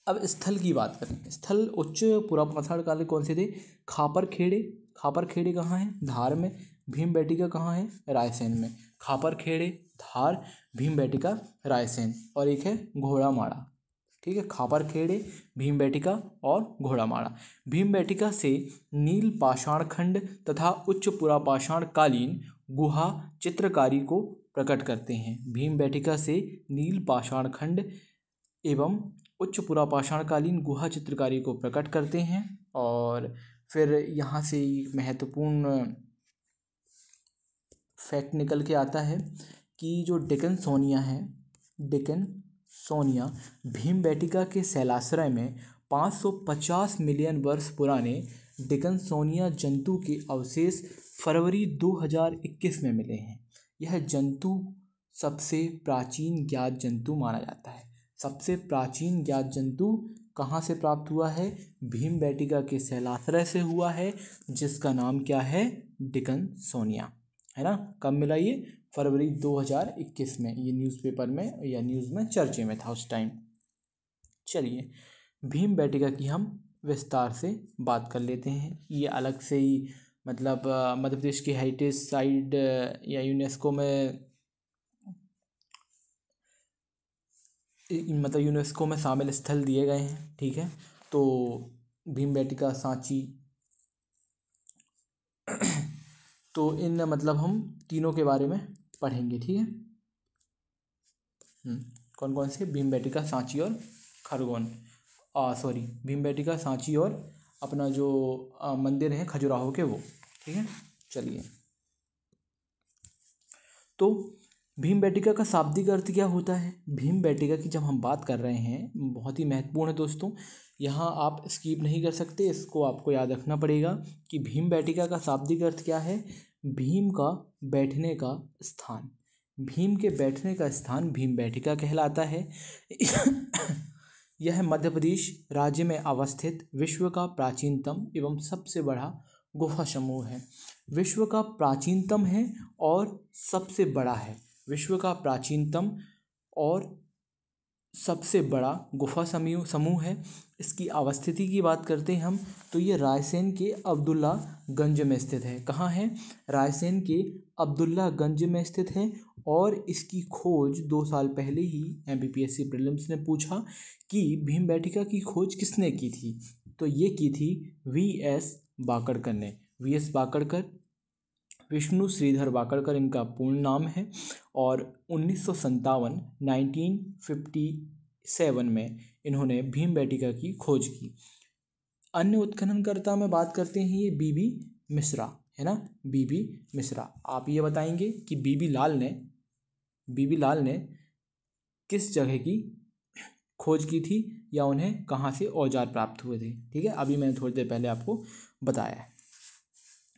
अब स्थल की बात करें, स्थल उच्च पुरापाषाण काल के कौन से थे, खापर खेड़े। खापर खेड़े कहाँ है, धार में। भीमबेटका कहाँ है, रायसेन में। खापर खेड़े, धार, भीमबेटका, रायसेन, और एक है घोड़ामाड़ा, ठीक है। खापर खेड़े, भीमबेटका और घोड़ामाड़ा। भीमबेटका से नील पाषाण खंड तथा उच्च पुरापाषाण कालीन गुहा चित्रकारी को प्रकट करते हैं। भीमबेटका से नील पाषाण खंड एवं उच्च पुरापाषाणकालीन गुहा चित्रकारी को प्रकट करते हैं। और फिर यहाँ से एक महत्वपूर्ण फैक्ट निकल के आता है कि जो डेक्कन सोनिया है, डेक्कन सोनिया भीमबेटका के शैलाश्रय में 550 मिलियन वर्ष पुराने डेक्कन सोनिया जंतु के अवशेष फरवरी 2021 में मिले हैं। यह जंतु सबसे प्राचीन ज्ञात जंतु माना जाता है। सबसे प्राचीन ज्ञात जंतु कहाँ से प्राप्त हुआ है, भीमबेटका के शैलाश्रय से हुआ है, जिसका नाम क्या है, डेक्कन सोनिया, है ना। कब मिला ये, फरवरी 2021 में। ये न्यूज़पेपर में या न्यूज़ में चर्चे में था उस टाइम। चलिए भीमबेटका की हम विस्तार से बात कर लेते हैं। ये अलग से ही मतलब मध्य प्रदेश की हेरिटेज साइट या यूनेस्को में मतलब यूनेस्को में शामिल स्थल दिए गए हैं, ठीक है। तो भीमबेटका, सांची, तो इन मतलब हम तीनों के बारे में पढ़ेंगे, ठीक है। कौन कौन से, भीमबेटका, सांची और खरगोन, सॉरी भीमबेटका, सांची और अपना जो मंदिर है खजुराहो के, वो, ठीक है। चलिए तो भीमबेटका का शाब्दिक अर्थ क्या होता है। भीमबेटका की जब हम बात कर रहे हैं, बहुत ही महत्वपूर्ण है दोस्तों, यहाँ आप स्किप नहीं कर सकते, इसको आपको याद रखना पड़ेगा कि भीमबेटका का शाब्दिक अर्थ क्या है। भीम का बैठने का स्थान, भीम के बैठने का स्थान भीमबेटका कहलाता है। यह मध्य प्रदेश राज्य में अवस्थित विश्व का प्राचीनतम एवं सबसे बड़ा गुफा समूह है। विश्व का प्राचीनतम है और सबसे बड़ा है। विश्व का प्राचीनतम और सबसे बड़ा गुफा समूह है। इसकी अवस्थिति की बात करते हैं हम, तो ये रायसेन के अब्दुल्लागंज में स्थित है। कहाँ है, रायसेन के अब्दुल्लागंज में स्थित है। और इसकी खोज 2 साल पहले ही MPPSC प्रीलिम्स ने पूछा कि भीमबेटका की खोज किसने की थी, तो ये की थी VS वाकड़कर ने। VS वाकड़कर, विष्णु श्रीधर वाकड़कर इनका पूर्ण नाम है। और 1957 में इन्होंने भीमबेटका की खोज की। अन्य उत्खननकर्ता में बात करते हैं, ये BB मिश्रा, है ना, BB मिश्रा। आप ये बताएंगे कि BB लाल ने किस जगह की खोज की थी या उन्हें कहाँ से औजार प्राप्त हुए थे, ठीक है। अभी मैंने थोड़ी देर पहले आपको बताया है।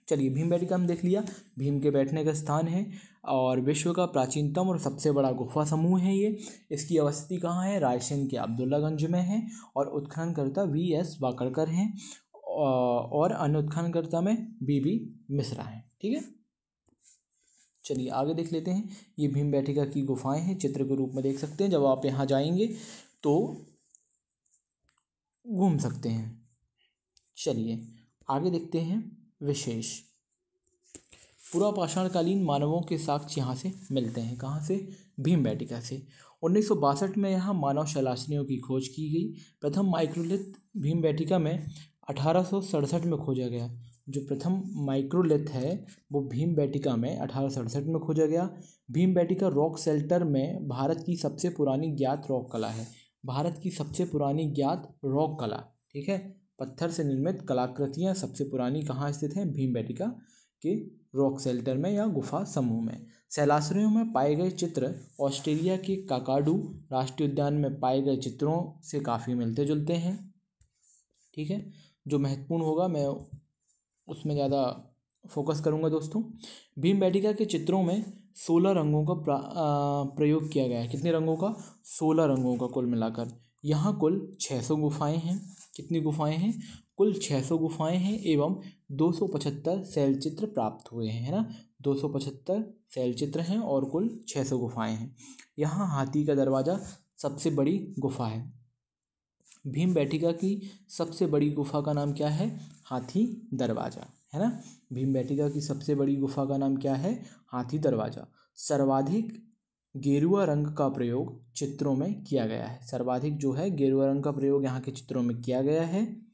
चलिए भीमबेटका हम देख लिया, भीम के बैठने का स्थान है और विश्व का प्राचीनतम और सबसे बड़ा गुफा समूह है ये। इसकी अवस्थिति कहाँ है, रायसेन के अब्दुल्लागंज में है। और उत्खननकर्ता VS वाकड़कर हैं और अन्य उत्खननकर्ता में BB मिश्रा हैं, ठीक है। चलिए आगे देख लेते हैं। ये भीमबेटका की गुफाएं हैं, चित्र के रूप में देख सकते हैं। जब आप यहाँ जाएंगे तो घूम सकते हैं। चलिए आगे देखते हैं विशेष। पुरापाषाणकालीन मानवों के साक्ष्य यहाँ से मिलते हैं। कहाँ से, भीमबेटका से। 1962 में यहाँ मानव शैलाश्रयों की खोज की गई। प्रथम माइक्रोलिथ भीमबेटका में 1867 में खोजा गया। जो प्रथम माइक्रोलिथ है वो भीमबेटका में 1867 में खोजा गया। भीमबेटका रॉक शेल्टर में भारत की सबसे पुरानी ज्ञात रॉक कला है। भारत की सबसे पुरानी ज्ञात रॉक कला, ठीक है, पत्थर से निर्मित कलाकृतियाँ सबसे पुरानी कहाँ स्थित हैं? भीमबेटका के रॉक शेल्टर में या गुफा समूह में। शैलाश्रयों में पाए गए चित्र ऑस्ट्रेलिया के काकाडू राष्ट्रीय उद्यान में पाए गए चित्रों से काफ़ी मिलते जुलते हैं, ठीक है। जो महत्वपूर्ण होगा मैं उसमें ज़्यादा फोकस करूँगा दोस्तों। भीमबेटका के चित्रों में 16 रंगों का प्रयोग किया गया है। कितने रंगों का? 16 रंगों का कुल मिलाकर। यहाँ कुल 600 गुफाएं हैं। कितनी गुफाएं हैं? कुल 600 गुफाएं हैं एवं 275 शैल चित्र प्राप्त हुए हैं, है ना। 275 शैल चित्र हैं और कुल 600 गुफाएं हैं। यहाँ हाथी का दरवाज़ा सबसे बड़ी गुफा है। भीमबेटका की सबसे बड़ी गुफा का नाम क्या है? हाथी दरवाज़ा, है ना। भीमबेटका की सबसे बड़ी गुफा का नाम क्या है? हाथी दरवाज़ा। सर्वाधिक गेरुआ रंग का प्रयोग चित्रों में किया गया है। सर्वाधिक जो है गेरुआ रंग का प्रयोग यहाँ के चित्रों में किया गया है।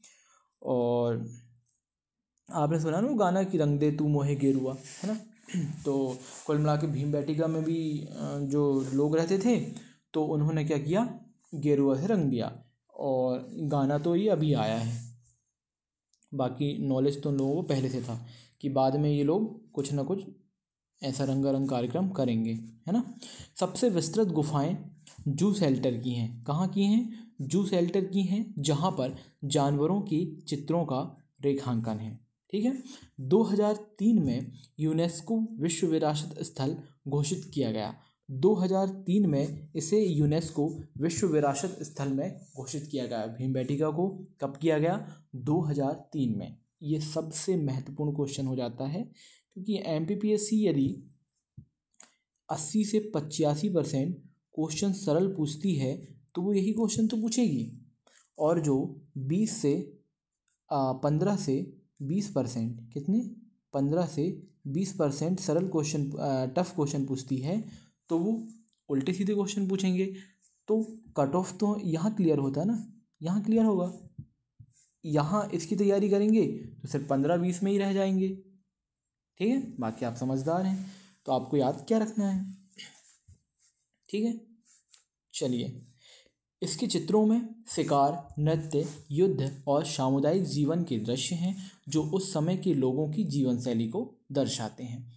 और आपने सुना ना वो गाना कि रंग दे तू मोहे गेरुआ, है ना। तो कुल मिला के भीमबेटका में भी जो लोग रहते थे तो उन्होंने क्या किया? गेरुआ से रंग दिया। और गाना तो ये अभी आया है, बाकी नॉलेज तो लोगों को पहले से था कि बाद में ये लोग कुछ ना कुछ ऐसा रंगारंग कार्यक्रम करेंगे, है ना। सबसे विस्तृत गुफाएं जू शेल्टर की हैं। कहाँ की हैं? जू शेल्टर की हैं, जहाँ पर जानवरों की चित्रों का रेखांकन है, ठीक है। 2003 में यूनेस्को विश्व विरासत स्थल घोषित किया गया। 2003 में इसे यूनेस्को विश्व विरासत स्थल में घोषित किया गया। भीमबेटका को कब किया गया? 2003 में। ये सबसे महत्वपूर्ण क्वेश्चन हो जाता है क्योंकि एमपीपीएससी यदि 80 से 85% क्वेश्चन सरल पूछती है तो वो यही क्वेश्चन तो पूछेगी। और जो 15 से 20%, कितने? 15 से 20% सरल क्वेश्चन, टफ क्वेश्चन पूछती है तो वो उल्टे सीधे क्वेश्चन पूछेंगे। तो कट ऑफ तो यहाँ क्लियर होता है ना, यहाँ क्लियर होगा। यहाँ इसकी तैयारी करेंगे तो सिर्फ 15-20 में ही रह जाएंगे, ठीक है। बाकी आप समझदार हैं तो आपको याद क्या रखना है, ठीक है। चलिए, इसके चित्रों में शिकार, नृत्य, युद्ध और सामुदायिक जीवन के दृश्य हैं जो उस समय के लोगों की जीवन शैली को दर्शाते हैं।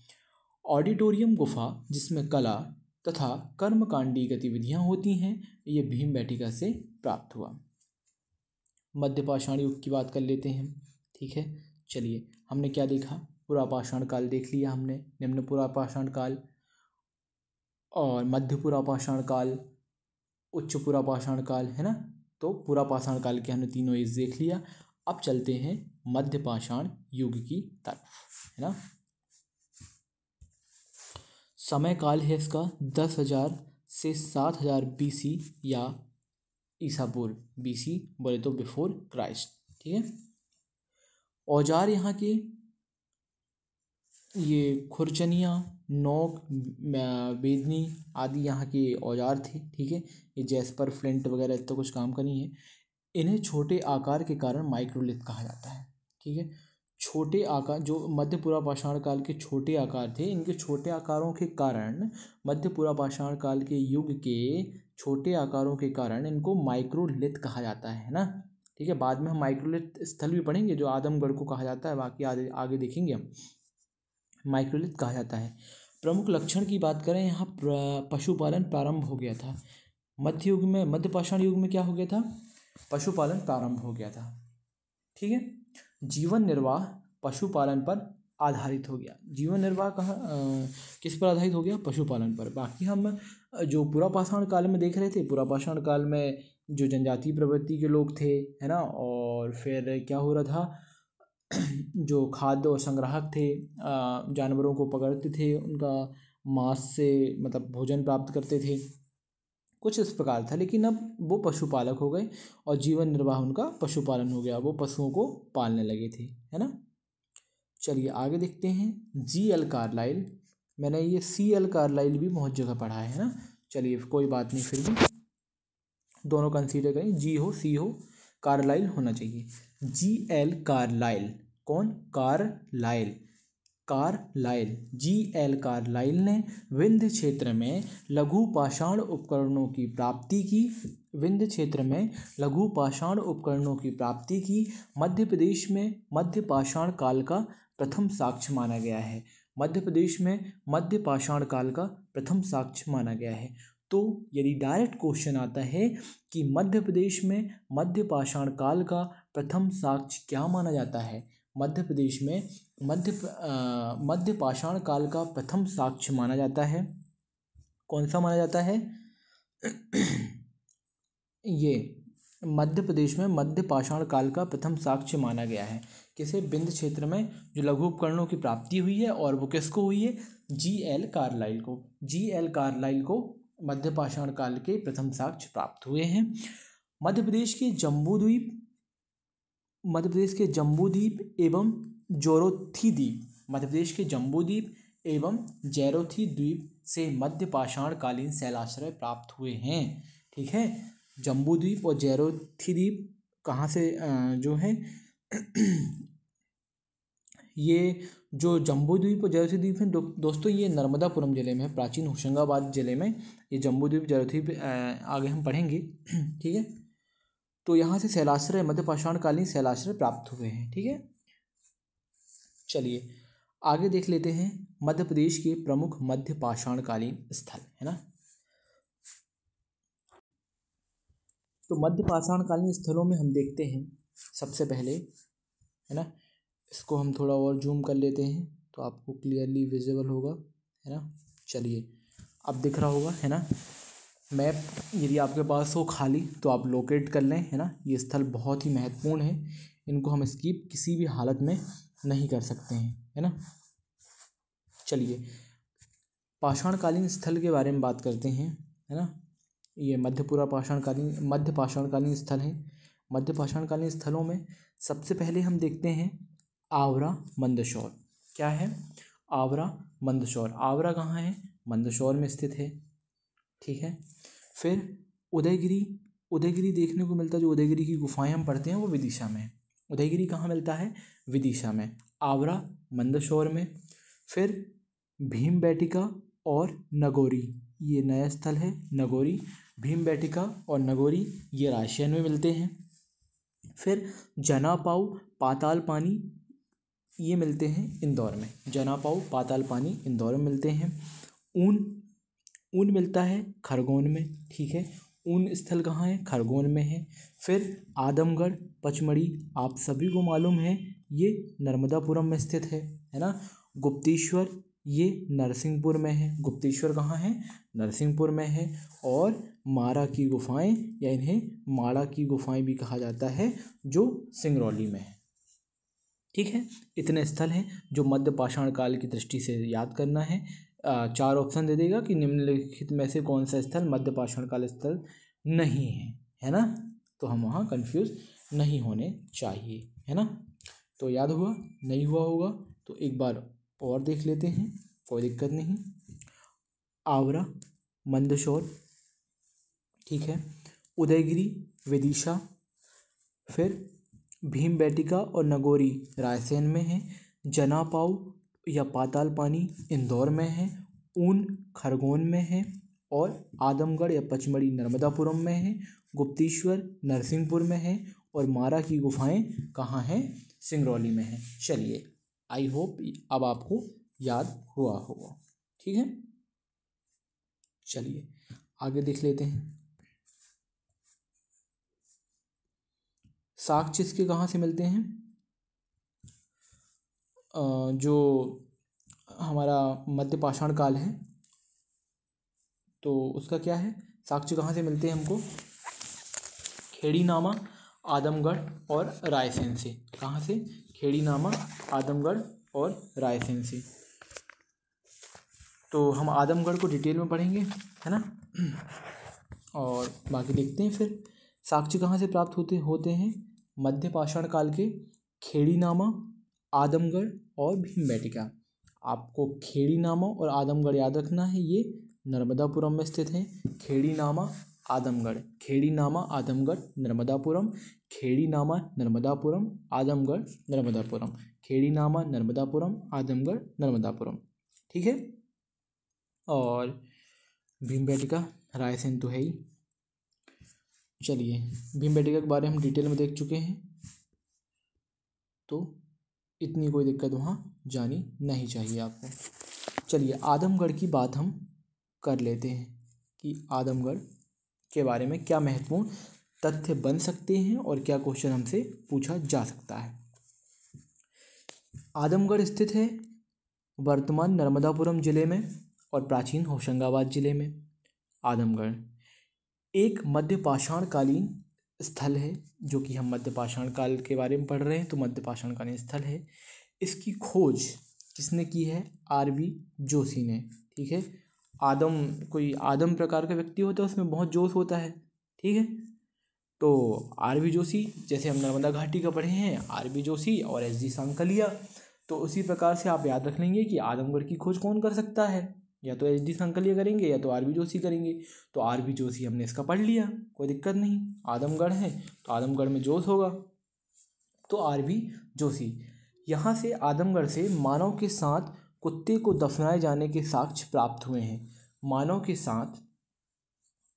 ऑडिटोरियम गुफा जिसमें कला तथा कर्मकांडी गतिविधियां होती हैं, ये भीमबेटका से प्राप्त हुआ। मध्यपाषाण युग की बात कर लेते हैं, ठीक है। चलिए, हमने क्या देखा? पुरापाषाण काल देख लिया हमने, निम्न पुरापाषाण काल और मध्य पुरापाषाण काल, उच्च पुरापाषाण काल, है ना। तो पुरापाषाण काल के हमने तीनों एज देख लिया। अब चलते हैं मध्यपाषाण युग की तरफ, है ना। समय काल है इसका 10,000 से 7,000 BC या ईसा पूर्व, BC बोले तो बिफोर क्राइस्ट, ठीक है। औजार यहाँ के ये खुरचनिया, नोक, बेदनी आदि यहाँ के औजार थे, ठीक है। ये जैस्पर, फ्लिंट वगैरह तो कुछ काम का नहीं है। इन्हें छोटे आकार के कारण माइक्रोलिथ कहा जाता है, ठीक है। छोटे आकार, जो मध्य पुरापाषाण काल के छोटे आकार थे, इनके छोटे आकारों के कारण, मध्य पुरापाषाण काल के युग के छोटे आकारों के कारण इनको माइक्रोलिथ कहा जाता है ना, ठीक है। बाद में हम माइक्रोलिथ स्थल भी पढ़ेंगे जो आदमगढ़ को कहा जाता है, बाकी आगे देखेंगे हम। माइक्रोलिथ कहा जाता है। प्रमुख लक्षण की बात करें, यहाँ पशुपालन प्रारंभ हो गया था। मध्य युग में, मध्यपाषाण युग में क्या हो गया था? पशुपालन प्रारंभ हो गया था, ठीक है। जीवन निर्वाह पशुपालन पर आधारित हो गया। जीवन निर्वाह कहाँ, किस पर आधारित हो गया? पशुपालन पर। बाकी हम जो पुरापाषाण काल में देख रहे थे, पुरापाषाण काल में जो जनजातीय प्रवृत्ति के लोग थे, है ना, और फिर क्या हो रहा था, जो खाद्य और संग्राहक थे, जानवरों को पकड़ते थे, उनका मांस से मतलब भोजन प्राप्त करते थे, कुछ इस प्रकार था। लेकिन अब वो पशुपालक हो गए और जीवन निर्वाह उनका पशुपालन हो गया, वो पशुओं को पालने लगे थे, है ना। चलिए आगे देखते हैं। GL कार्लाइल, मैंने ये CL कार्लाइल भी बहुत जगह पढ़ा है ना। चलिए कोई बात नहीं, फिर भी दोनों कंसीडर करें, G हो C हो, कार्लाइल होना चाहिए। GL कार्लाइल कौन? Carlyle G.L. कार्लाइल ने विंध्य क्षेत्र में लघु पाषाण उपकरणों की प्राप्ति की मध्य प्रदेश में मध्य पाषाण काल का प्रथम साक्ष्य माना गया है। मध्य प्रदेश में मध्य पाषाण काल का प्रथम साक्ष्य माना गया है। तो यदि डायरेक्ट क्वेश्चन आता है कि मध्य प्रदेश में मध्य पाषाण काल का प्रथम साक्ष्य क्या माना जाता है, मध्य प्रदेश में मध्य पाषाण काल का प्रथम साक्ष्य माना जाता है, कौन सा माना जाता है? ये मध्य प्रदेश में मध्य पाषाण काल का प्रथम साक्ष्य माना गया है। किसे? विंध्य क्षेत्र में जो लघु उपकरणों की प्राप्ति हुई है, और वो किसको हुई है? G.L. कार्लाइल को। G.L. कार्लाइल को मध्य पाषाण काल के प्रथम साक्ष्य प्राप्त हुए हैं। मध्य प्रदेश के जम्बूद्वीप एवं जैरोथी द्वीप से मध्य पाषाण कालीन शैलाश्रय प्राप्त हुए हैं। ठीक है, जम्बूद्वीप और जैरोथी द्वीप कहाँ से जो है ये जो जम्बूद्वीप और जैरोथी द्वीप हैं दोस्तों, ये नर्मदापुरम जिले में है, प्राचीन होशंगाबाद जिले में ये जम्बूद्वीप जैरोथी आगे हम पढ़ेंगे। ठीक है, तो यहाँ से शैलाश्रय मध्य पाषाण कालीन शैलाश्रय प्राप्त हुए हैं। ठीक है, चलिए आगे देख लेते हैं मध्य प्रदेश के प्रमुख मध्य पाषाण कालीन स्थल, है ना। तो मध्य पाषाण कालीन स्थलों में हम देखते हैं सबसे पहले, है ना, इसको हम थोड़ा और जूम कर लेते हैं तो आपको क्लियरली विजिबल होगा, है ना। चलिए अब दिख रहा होगा, है ना, मैप यदि आपके पास हो खाली तो आप लोकेट कर लें, है ना। ये स्थल बहुत ही महत्वपूर्ण है, इनको हम स्किप किसी भी हालत में नहीं कर सकते हैं, है ना। चलिए पाषाणकालीन स्थल के बारे में बात करते हैं, है ना। ये मध्य पाषाणकालीन स्थल है। मध्य पाषाणकालीन स्थलों में सबसे पहले हम देखते हैं आवरा मंदसौर। क्या है? आवरा मंदसौर। आवरा कहाँ है? मंदसौर में स्थित है। ठीक है, फिर उदयगिरी देखने को मिलता है। जो उदयगिरी की गुफाएं हम पढ़ते हैं वो विदिशा में है। उदयगिरी कहाँ मिलता है? विदिशा में। आवरा मंदसौर में। फिर भीमबेटका और नगौरी, ये नया स्थल है नगौरी। भीमबेटका और नगौरी ये रायसेन में मिलते हैं। फिर जनापाऊ पाताल पानी ये मिलते हैं इंदौर में। जनापाऊ पाताल पानी इंदौर में मिलते हैं। ऊन मिलता है खरगोन में। ठीक है, ऊन स्थल कहाँ है? खरगोन में है। फिर आदमगढ़ पचमढ़ी आप सभी को मालूम है ये नर्मदापुरम में स्थित है ना। गुप्तेश्वर ये नरसिंहपुर में है। गुप्तेश्वर कहाँ है? नरसिंहपुर में है। और मारा की गुफाएं या इन्हें माड़ा की गुफाएं भी कहा जाता है जो सिंगरौली में है। ठीक है, इतने स्थल हैं जो मध्य पाषाण काल की दृष्टि से याद करना है। 4 ऑप्शन दे देगा कि निम्नलिखित में से कौन सा स्थल मध्य पाषाण काल स्थल नहीं है ना। तो हम वहाँ कंफ्यूज नहीं होने चाहिए, है ना। तो याद हुआ? नहीं हुआ होगा तो एक बार और देख लेते हैं, कोई दिक्कत नहीं। आवरा मंदसौर, ठीक है, उदयगिरी विदिशा, फिर भीमबेटका और नगौरी रायसेन में है। जनापाऊ या पाताल पानी इंदौर में है। ऊन खरगोन में है। और आदमगढ़ या पचमढ़ी नर्मदापुरम में है। गुप्तेश्वर नरसिंहपुर में है। और मारा की गुफाएं कहाँ हैं? सिंगरौली में है। चलिए, आई होप अब आपको याद हुआ होगा। ठीक है, चलिए आगे देख लेते हैं। साक्ष्य इसके कहाँ से मिलते हैं? जो हमारा मध्य पाषाण काल है तो उसका क्या है? साक्ष्य कहाँ से मिलते हैं हमको? खेड़ीनामा आदमगढ़ और रायसेन से। कहाँ से? खेड़ीनामा आदमगढ़ और रायसेन से। तो हम आदमगढ़ को डिटेल में पढ़ेंगे, है ना, और बाकी देखते हैं। फिर साक्ष्य कहाँ से प्राप्त होते हैं? मध्य पाषाण काल के खेड़ीनामा आदमगढ़ और भीमबेटका। आपको खेड़ीनामा और आदमगढ़ याद रखना है, ये नर्मदापुरम में स्थित है। खेड़ीनामा आदमगढ़, खेड़ीनामा आदमगढ़ नर्मदापुरम, खेड़ीनामा नर्मदापुरम आदमगढ़ नर्मदापुरम, खेड़ीनामा नर्मदापुरम आदमगढ़ नर्मदापुरम। ठीक है। और भीमबेटका रायसेन तो है ही। चलिए, भीमबेटका के बारे में हम डिटेल में देख चुके हैं, तो इतनी कोई दिक्कत वहाँ जानी नहीं चाहिए आपको। चलिए, आदमगढ़ की बात हम कर लेते हैं कि आदमगढ़ के बारे में क्या महत्वपूर्ण तथ्य बन सकते हैं और क्या क्वेश्चन हमसे पूछा जा सकता है। आदमगढ़ स्थित है वर्तमान नर्मदापुरम जिले में और प्राचीन होशंगाबाद जिले में। आदमगढ़ एक मध्य पाषाण कालीन स्थल है, जो कि हम मध्य पाषाण काल के बारे में पढ़ रहे हैं, तो मध्य पाषाण कालीन स्थल है। इसकी खोज किसने की है? आर.वी. जोशी ने। ठीक है। कोई आदम प्रकार का व्यक्ति होता है, उसमें बहुत जोश होता है। ठीक है। तो आर.वी. जोशी, जैसे हम नर्मदा घाटी का पढ़े हैं, आर.वी. जोशी और एस.जी. सांकलिया, तो उसी प्रकार से आप याद रख लेंगे कि आदमगढ़ की खोज कौन कर सकता है, या तो एस.डी. सांकलिया करेंगे या तो आर.वी. जोशी करेंगे। तो आर.वी. जोशी हमने इसका पढ़ लिया, कोई दिक्कत नहीं। आदमगढ़ है तो आदमगढ़ में जोश होगा, तो आर.वी. जोशी। यहाँ से आदमगढ़ से मानव के साथ कुत्ते को दफनाए जाने के साक्ष्य प्राप्त हुए हैं। मानव के साथ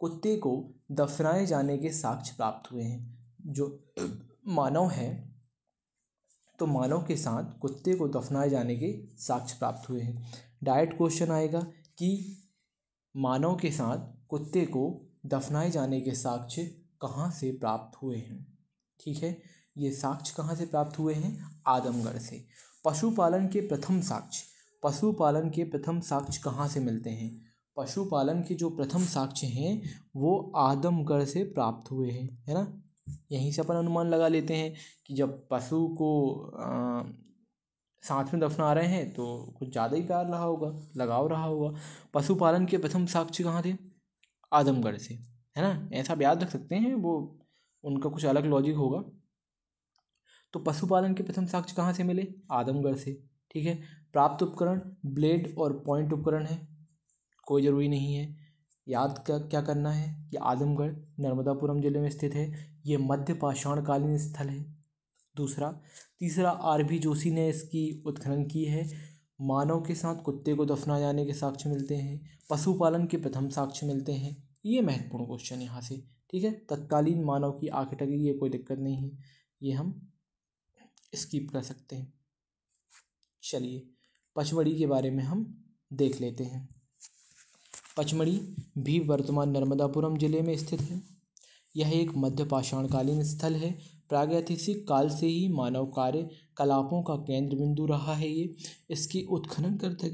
कुत्ते को दफनाए जाने के साक्ष्य प्राप्त हुए हैं। जो मानव है, तो मानव के साथ कुत्ते को दफनाए जाने के साक्ष्य प्राप्त हुए हैं। डायरेक्ट क्वेश्चन आएगा कि मानव के साथ कुत्ते को दफनाए जाने के साक्ष्य कहाँ से प्राप्त हुए हैं। ठीक है। ये साक्ष्य कहाँ से प्राप्त हुए हैं? आदमगढ़ से। पशुपालन के प्रथम साक्ष्य, पशुपालन के प्रथम साक्ष्य कहाँ से मिलते हैं? पशुपालन के जो प्रथम साक्ष्य हैं वो आदमगढ़ से प्राप्त हुए हैं, है ना। यहीं से अपन अनुमान लगा लेते हैं कि जब पशु को साथ में दफना रहे हैं तो कुछ ज़्यादा ही प्यार रहा होगा, लगाव रहा होगा। पशुपालन के प्रथम साक्ष्य कहाँ थे? आदमगढ़ से, है ना। ऐसा आप याद रख सकते हैं, वो उनका कुछ अलग लॉजिक होगा। तो पशुपालन के प्रथम साक्ष्य कहाँ से मिले? आदमगढ़ से। ठीक है। प्राप्त उपकरण ब्लेड और पॉइंट उपकरण है, कोई ज़रूरी नहीं है। याद क्या करना है कि आदमगढ़ नर्मदापुरम जिले में स्थित है। ये मध्य पाषाण कालीन स्थल है। तीसरा आर.वी. जोशी ने इसकी उत्खनन की है। मानव के साथ कुत्ते को दफनाए जाने के साक्ष्य मिलते हैं। पशुपालन के प्रथम साक्ष्य मिलते हैं। ये महत्वपूर्ण क्वेश्चन यहाँ से। ठीक है। तत्कालीन मानव की आँख टकी, ये कोई दिक्कत नहीं है, ये हम स्किप कर सकते हैं। चलिए, पचमढ़ी के बारे में हम देख लेते हैं। पचमढ़ी भी वर्तमान नर्मदापुरम जिले में स्थित है। यह एक मध्य पाषाणकालीन स्थल है। प्रागैतिहासिक काल से ही मानव कार्य कलापों का केंद्र बिंदु रहा है। ये इसकी उत्खननकर्ता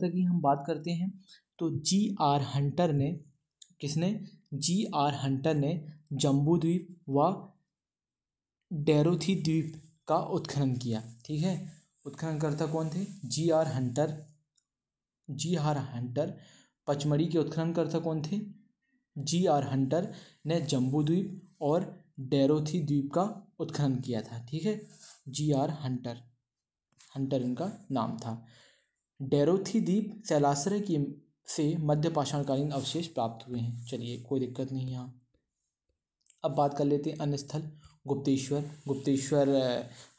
की हम बात करते हैं तो जी.आर. हंटर ने, किसने? जी.आर. हंटर ने जम्बूद्वीप व डोरोथी द्वीप का उत्खनन किया। ठीक है। उत्खननकर्ता कौन थे? G.R.. Hunter. G.R.. Hunter. Pachmarhi के उत्खननकर्ता कौन थे? जी.आर. हंटर ने जम्बूद्वीप और डोरोथी द्वीप का उत्खनन किया था। ठीक है। जी.आर. हंटर इनका नाम था। डोरोथी द्वीप शैलाश्रय की से मध्य पाषाणकालीन अवशेष प्राप्त हुए हैं। चलिए, कोई दिक्कत नहीं यहाँ। अब बात कर लेते हैं अन्य स्थल। गुप्तेश्वर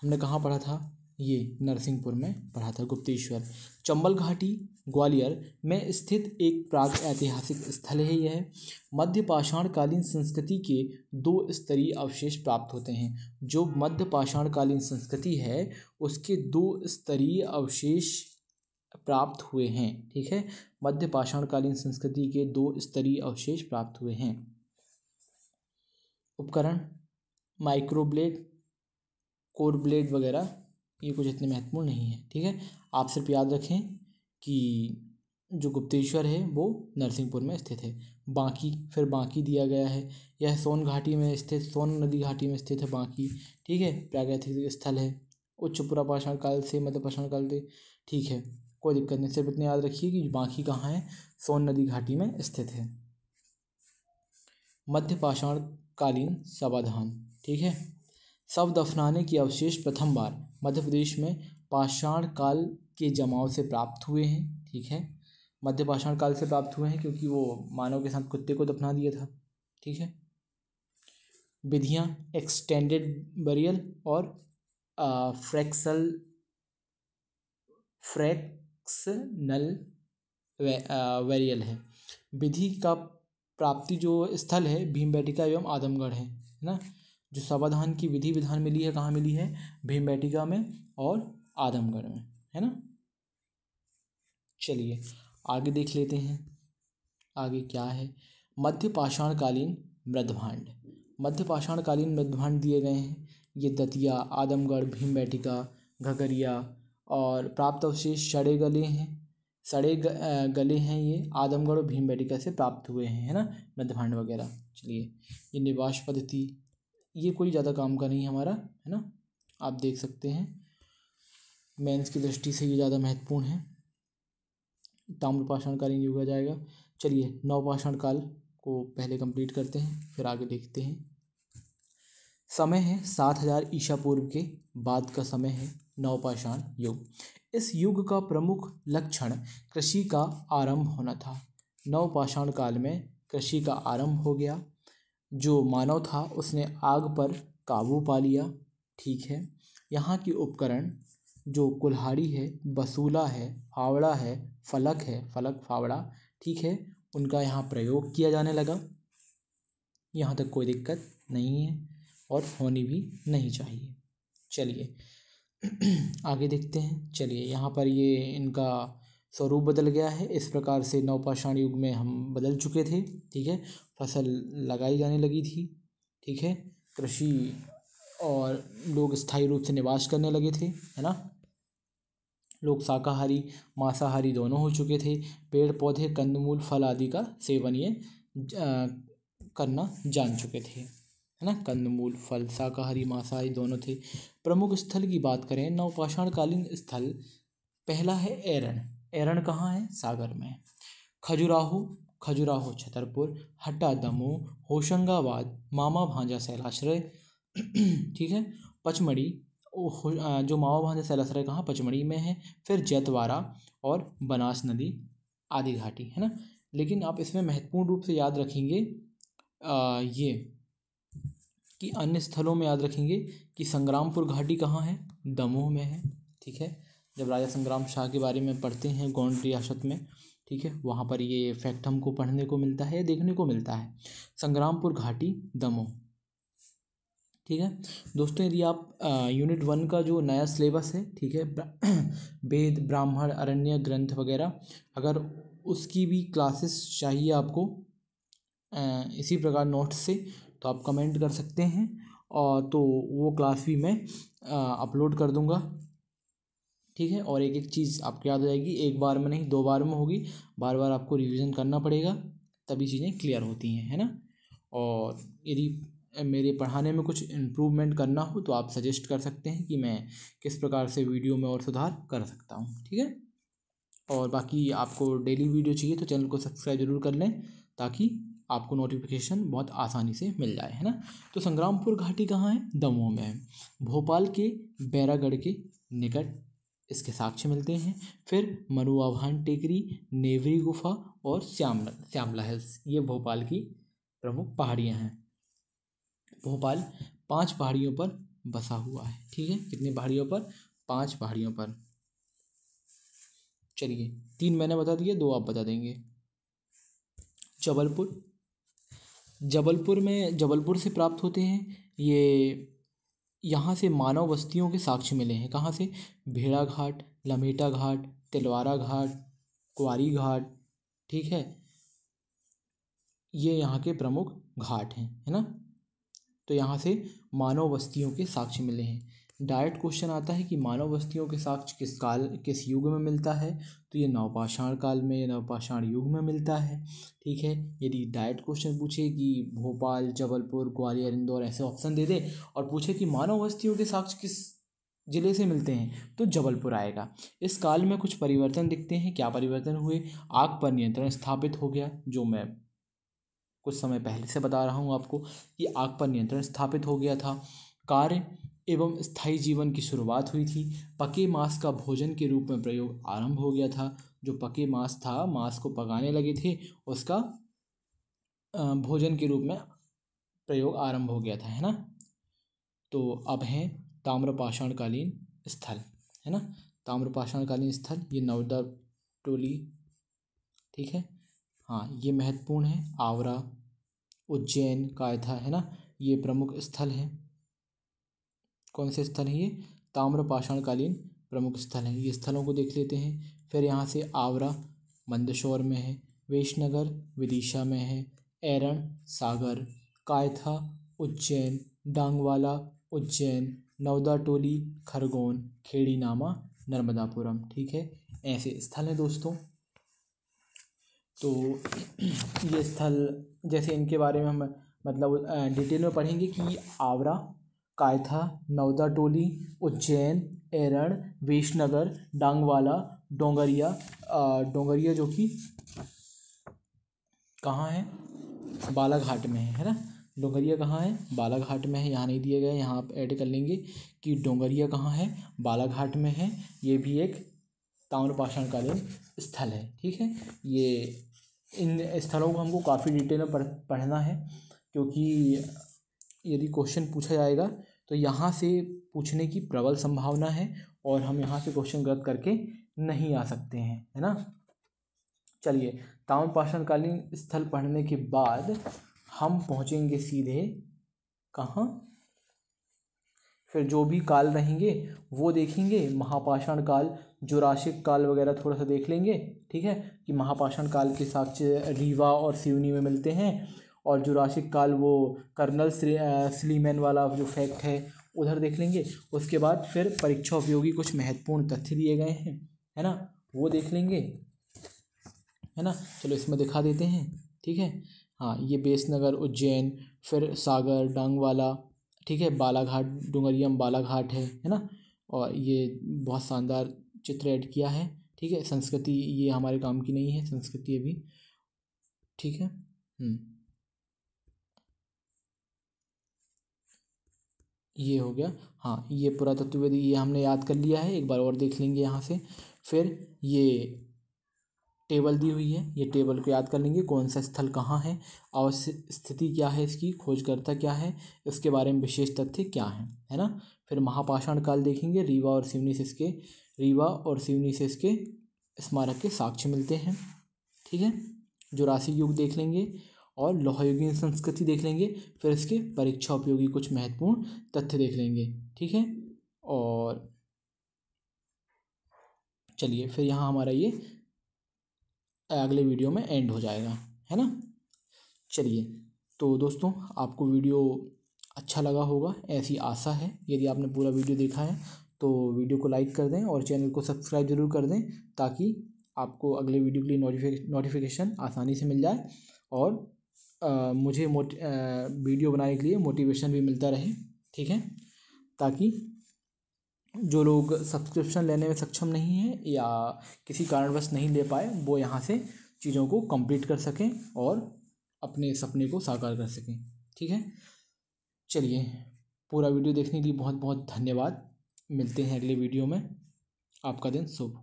हमने कहाँ पढ़ा था? ये नरसिंहपुर में पढ़ा था गुप्तेश्वर। चंबल घाटी ग्वालियर में स्थित एक प्राग ऐतिहासिक स्थल है। यह मध्य पाषाणकालीन संस्कृति के 2 स्तरीय अवशेष प्राप्त होते हैं। जो मध्य पाषाणकालीन संस्कृति है उसके 2 स्तरीय अवशेष प्राप्त हुए हैं। ठीक है। मध्य पाषाणकालीन संस्कृति के 2 स्तरीय अवशेष प्राप्त हुए हैं। उपकरण माइक्रोब्लेड, कोर ब्लेड वगैरह, ये कुछ इतने महत्वपूर्ण नहीं है। ठीक है। आप सिर्फ याद रखें कि जो गुप्तेश्वर है वो नरसिंहपुर में स्थित है। बांकी दिया गया है। यह सोन नदी घाटी में स्थित है बांकी। ठीक है। प्रागैतिहासिक स्थल है। उच्च पुरापाषाण काल से मध्य पाषाण काल से। ठीक है, कोई दिक्कत नहीं। सिर्फ इतने याद रखिए कि बांकी कहाँ है? सोन नदी घाटी में स्थित है। मध्य पाषाण कालीन समाधान। ठीक है। शव दफनाने के अवशेष प्रथम बार मध्य प्रदेश में पाषाण काल के जमाव से प्राप्त हुए हैं। ठीक है। मध्य पाषाण काल से प्राप्त हुए हैं क्योंकि वो मानव के साथ कुत्ते को दफना दिया था। ठीक है। विधियाँ एक्सटेंडेड बरियल और फ्रैक्शनल वेरियल है। विधि का प्राप्ति जो स्थल है भीमबेटका एवं आदमगढ़ है ना। जो समाधान की विधि विधान मिली है कहाँ मिली है? भीमबेटका में और आदमगढ़ में, है ना। चलिए आगे देख लेते हैं, आगे क्या है। मध्य पाषाणकालीन मृदभांड। मध्य पाषाणकालीन मृदभांड दिए गए हैं। ये दतिया, आदमगढ़, भीमबेटका, घगरिया और प्राप्त अवशेष सड़े गले हैं ये आदमगढ़ और भीमबेटका से प्राप्त हुए हैं, है ना, मृदभांड वगैरह। चलिए ये निवास पद्धति, ये कोई ज़्यादा काम का नहीं है हमारा, है ना, आप देख सकते हैं। मेंस की दृष्टि से ये ज़्यादा महत्वपूर्ण है। ताम्रपाषाणकालीन युग आ जाएगा। चलिए नवपाषाण काल को पहले कंप्लीट करते हैं, फिर आगे देखते हैं। समय है 7000 ईसा पूर्व के बाद का समय है नवपाषाण युग। इस युग का प्रमुख लक्षण कृषि का आरंभ होना था। नवपाषाण काल में कृषि का आरंभ हो गया। जो मानव था उसने आग पर काबू पा लिया। ठीक है। यहाँ के उपकरण जो कुल्हाड़ी है, बसूला है, फावड़ा है, फलक फावड़ा, ठीक है, उनका यहाँ प्रयोग किया जाने लगा। यहाँ तक कोई दिक्कत नहीं है और होनी भी नहीं चाहिए। चलिए आगे देखते हैं। चलिए यहाँ पर ये इनका स्वरूप बदल गया है। इस प्रकार से नवपाषाण युग में हम बदल चुके थे। ठीक है। फसल लगाई जाने लगी थी। ठीक है। कृषि और लोग स्थायी रूप से निवास करने लगे थे, है ना। लोग शाकाहारी मांसाहारी दोनों हो चुके थे। पेड़ पौधे कंदमूल फल आदि का सेवन ये करना जान चुके थे, है ना। कंदमूल फल शाकाहारी मांसाहारी दोनों थे। प्रमुख स्थल की बात करें नवपाषाणकालीन स्थल, पहला है एरण। एरण कहाँ है? सागर में। खजुराहो छतरपुर, हट्टा दमोह, होशंगाबाद, मामा भांजा शैलाश्रय, ठीक है। पचमढ़ी, जो मामा भांजा शैलाश्रय कहाँ? पचमढ़ी में है। फिर जैतवाड़ा और बनास नदी आदि घाटी, है ना। लेकिन आप इसमें महत्वपूर्ण रूप से याद रखेंगे ये कि अन्य स्थलों में याद रखेंगे कि संग्रामपुर घाटी कहाँ है? दमोह में है। ठीक है। जब राजा संग्राम शाह के बारे में पढ़ते हैं गोंड रियासत में, ठीक है, वहाँ पर ये फैक्ट हमको पढ़ने को मिलता है, देखने को मिलता है। संग्रामपुर घाटी दमोह। ठीक है दोस्तों, यदि आप यूनिट 1 का जो नया सिलेबस है, ठीक है, वेद ब्राह्मण अरण्य ग्रंथ वगैरह, अगर उसकी भी क्लासेस चाहिए आपको इसी प्रकार नोट्स से, तो आप कमेंट कर सकते हैं और तो वो क्लास भी मैं अपलोड कर दूंगा। ठीक है। और एक एक चीज़ आपको याद हो जाएगी, एक बार में नहीं 2 बार में होगी, बार बार आपको रिवीजन करना पड़ेगा, तभी चीज़ें क्लियर होती हैं, है ना। और यदि मेरे पढ़ाने में कुछ इम्प्रूवमेंट करना हो तो आप सजेस्ट कर सकते हैं कि मैं किस प्रकार से वीडियो में और सुधार कर सकता हूँ। ठीक है। और बाकी आपको डेली वीडियो चाहिए तो चैनल को सब्सक्राइब जरूर कर लें ताकि आपको नोटिफिकेशन बहुत आसानी से मिल जाए, है ना। तो संग्रामपुर घाटी कहाँ है? दमोह में है। भोपाल के बैरागढ़ के निकट इसके साक्ष्य मिलते हैं। फिर मनुआभान टेकरी, नेवरी गुफा और श्यामला हिल्स, ये भोपाल की प्रमुख पहाड़ियाँ हैं। भोपाल 5 पहाड़ियों पर बसा हुआ है। ठीक है। कितनी पहाड़ियों पर? 5 पहाड़ियों पर। चलिए 3 मैंने बता दिए, 2 आप बता देंगे। जबलपुर से प्राप्त होते हैं ये। यहाँ से मानव बस्तियों के साक्ष्य मिले हैं। कहाँ से? भेड़ाघाट, लमेटा घाट, तिलवारा घाट, कुंवारी घाट, ठीक है, ये यहाँ के प्रमुख घाट हैं, है ना। तो यहाँ से मानव बस्तियों के साक्ष्य मिले हैं। डायरेक्ट क्वेश्चन आता है कि मानव बस्तियों के साक्ष्य किस युग में मिलता है? तो ये नवपाषाण काल में, नवपाषाण युग में मिलता है। ठीक है। यदि डायरेक्ट क्वेश्चन पूछे कि भोपाल, जबलपुर, ग्वालियर, इंदौर ऐसे ऑप्शन दे दे और पूछे कि मानव बस्तियों के साक्ष्य किस जिले से मिलते हैं, तो जबलपुर आएगा। इस काल में कुछ परिवर्तन दिखते हैं। क्या परिवर्तन हुए? आग पर नियंत्रण स्थापित हो गया, जो मैं कुछ समय पहले से बता रहा हूँ आपको कि आग पर नियंत्रण स्थापित हो गया था। कार्य एवं स्थायी जीवन की शुरुआत हुई थी। पके मांस का भोजन के रूप में प्रयोग आरंभ हो गया था। जो पके मांस था, मांस को पकाने लगे थे, उसका भोजन के रूप में प्रयोग आरंभ हो गया था, है ना। तो अब हैं ताम्रपाषाणकालीन स्थल, है ना। ताम्रपाषाणकालीन स्थल ये नवदा टोली, ठीक है। हाँ, ये महत्वपूर्ण है। आवरा, उज्जैन, कायथा, है ना, ये प्रमुख स्थल हैं। कौन से स्थल हैं ये? ताम्रपाषाणकालीन प्रमुख स्थल हैं। ये स्थलों को देख लेते हैं। फिर यहाँ से आवरा मंदसौर में है, वेशनगर विदिशा में है, एरण सागर, कायथा उज्जैन, डांगवाला उज्जैन, नवदा टोली खरगोन, खेड़ी नामा नर्मदापुरम, ठीक है। ऐसे स्थल हैं दोस्तों। तो ये स्थल जैसे इनके बारे में हम मतलब डिटेल में पढ़ेंगे कि आवरा, कायथा, नवदा टोली, उज्जैन, एरण, वेशनगर, डांगवाला, डोंगरिया, डोंगरिया जो कि कहाँ है? बालाघाट में है ना। डोंगरिया कहाँ है? बालाघाट में है। यहाँ नहीं दिए गए, यहाँ आप ऐड कर लेंगे कि डोंगरिया कहाँ है, बालाघाट में है। ये भी एक ताम्रपाषाणकालीन स्थल है, ठीक है। ये इन स्थलों को हमको काफ़ी डिटेल में पढ़ना है, क्योंकि यदि क्वेश्चन पूछा जाएगा तो यहाँ से पूछने की प्रबल संभावना है और हम यहाँ से क्वेश्चन गलत करके नहीं आ सकते हैं, है ना। चलिए, ताम्रपाषाणकालीन स्थल पढ़ने के बाद हम पहुँचेंगे सीधे कहाँ? फिर जो भी काल रहेंगे वो देखेंगे। महापाषाण काल, जुरासिक काल वगैरह थोड़ा सा देख लेंगे, ठीक है, कि महापाषाण काल के साक्ष्य रीवा और सिवनी में मिलते हैं, और जुरासिक काल वो कर्नल स्लीमैन वाला जो फैक्ट है उधर देख लेंगे। उसके बाद फिर परीक्षा उपयोगी कुछ महत्वपूर्ण तथ्य दिए गए हैं, है ना, वो देख लेंगे, है ना। चलो इसमें दिखा देते हैं, ठीक है। हाँ, ये बेसनगर उज्जैन, फिर सागर डांगवाला, ठीक है, बालाघाट डुंगरिया में बालाघाट है ना। और ये बहुत शानदार चित्र ऐड किया है, ठीक है। संस्कृति ये हमारे काम की नहीं है, संस्कृति अभी, ठीक है। ये हो गया। हाँ, ये पुरातत्वविद ये हमने याद कर लिया है, एक बार और देख लेंगे यहाँ से। फिर ये टेबल दी हुई है, ये टेबल को याद कर लेंगे, कौन सा स्थल कहाँ है, अवस्थित स्थिति क्या है इसकी, खोजकर्ता क्या है, इसके बारे में विशेष तथ्य क्या है ना। फिर महापाषाण काल देखेंगे, रीवा और सिवनी से इसके स्मारक के साक्ष्य मिलते हैं, ठीक है। जुरासिक युग देख लेंगे और लोहयुगीन संस्कृति देख लेंगे। फिर इसके परीक्षा उपयोगी कुछ महत्वपूर्ण तथ्य देख लेंगे, ठीक है। और चलिए, फिर यहाँ हमारा ये अगले वीडियो में एंड हो जाएगा, है ना। चलिए, तो दोस्तों आपको वीडियो अच्छा लगा होगा, ऐसी आशा है। यदि आपने पूरा वीडियो देखा है तो वीडियो को लाइक कर दें और चैनल को सब्सक्राइब ज़रूर कर दें, ताकि आपको अगले वीडियो के लिए नोटिफिकेशन आसानी से मिल जाए और मुझे वीडियो बनाने के लिए मोटिवेशन भी मिलता रहे, ठीक है। ताकि जो लोग सब्सक्रिप्शन लेने में सक्षम नहीं हैं या किसी कारणवश नहीं ले पाए, वो यहाँ से चीज़ों को कंप्लीट कर सकें और अपने सपने को साकार कर सकें, ठीक है। चलिए, पूरा वीडियो देखने के लिए बहुत बहुत धन्यवाद। मिलते हैं अगले वीडियो में। आपका दिन शुभ।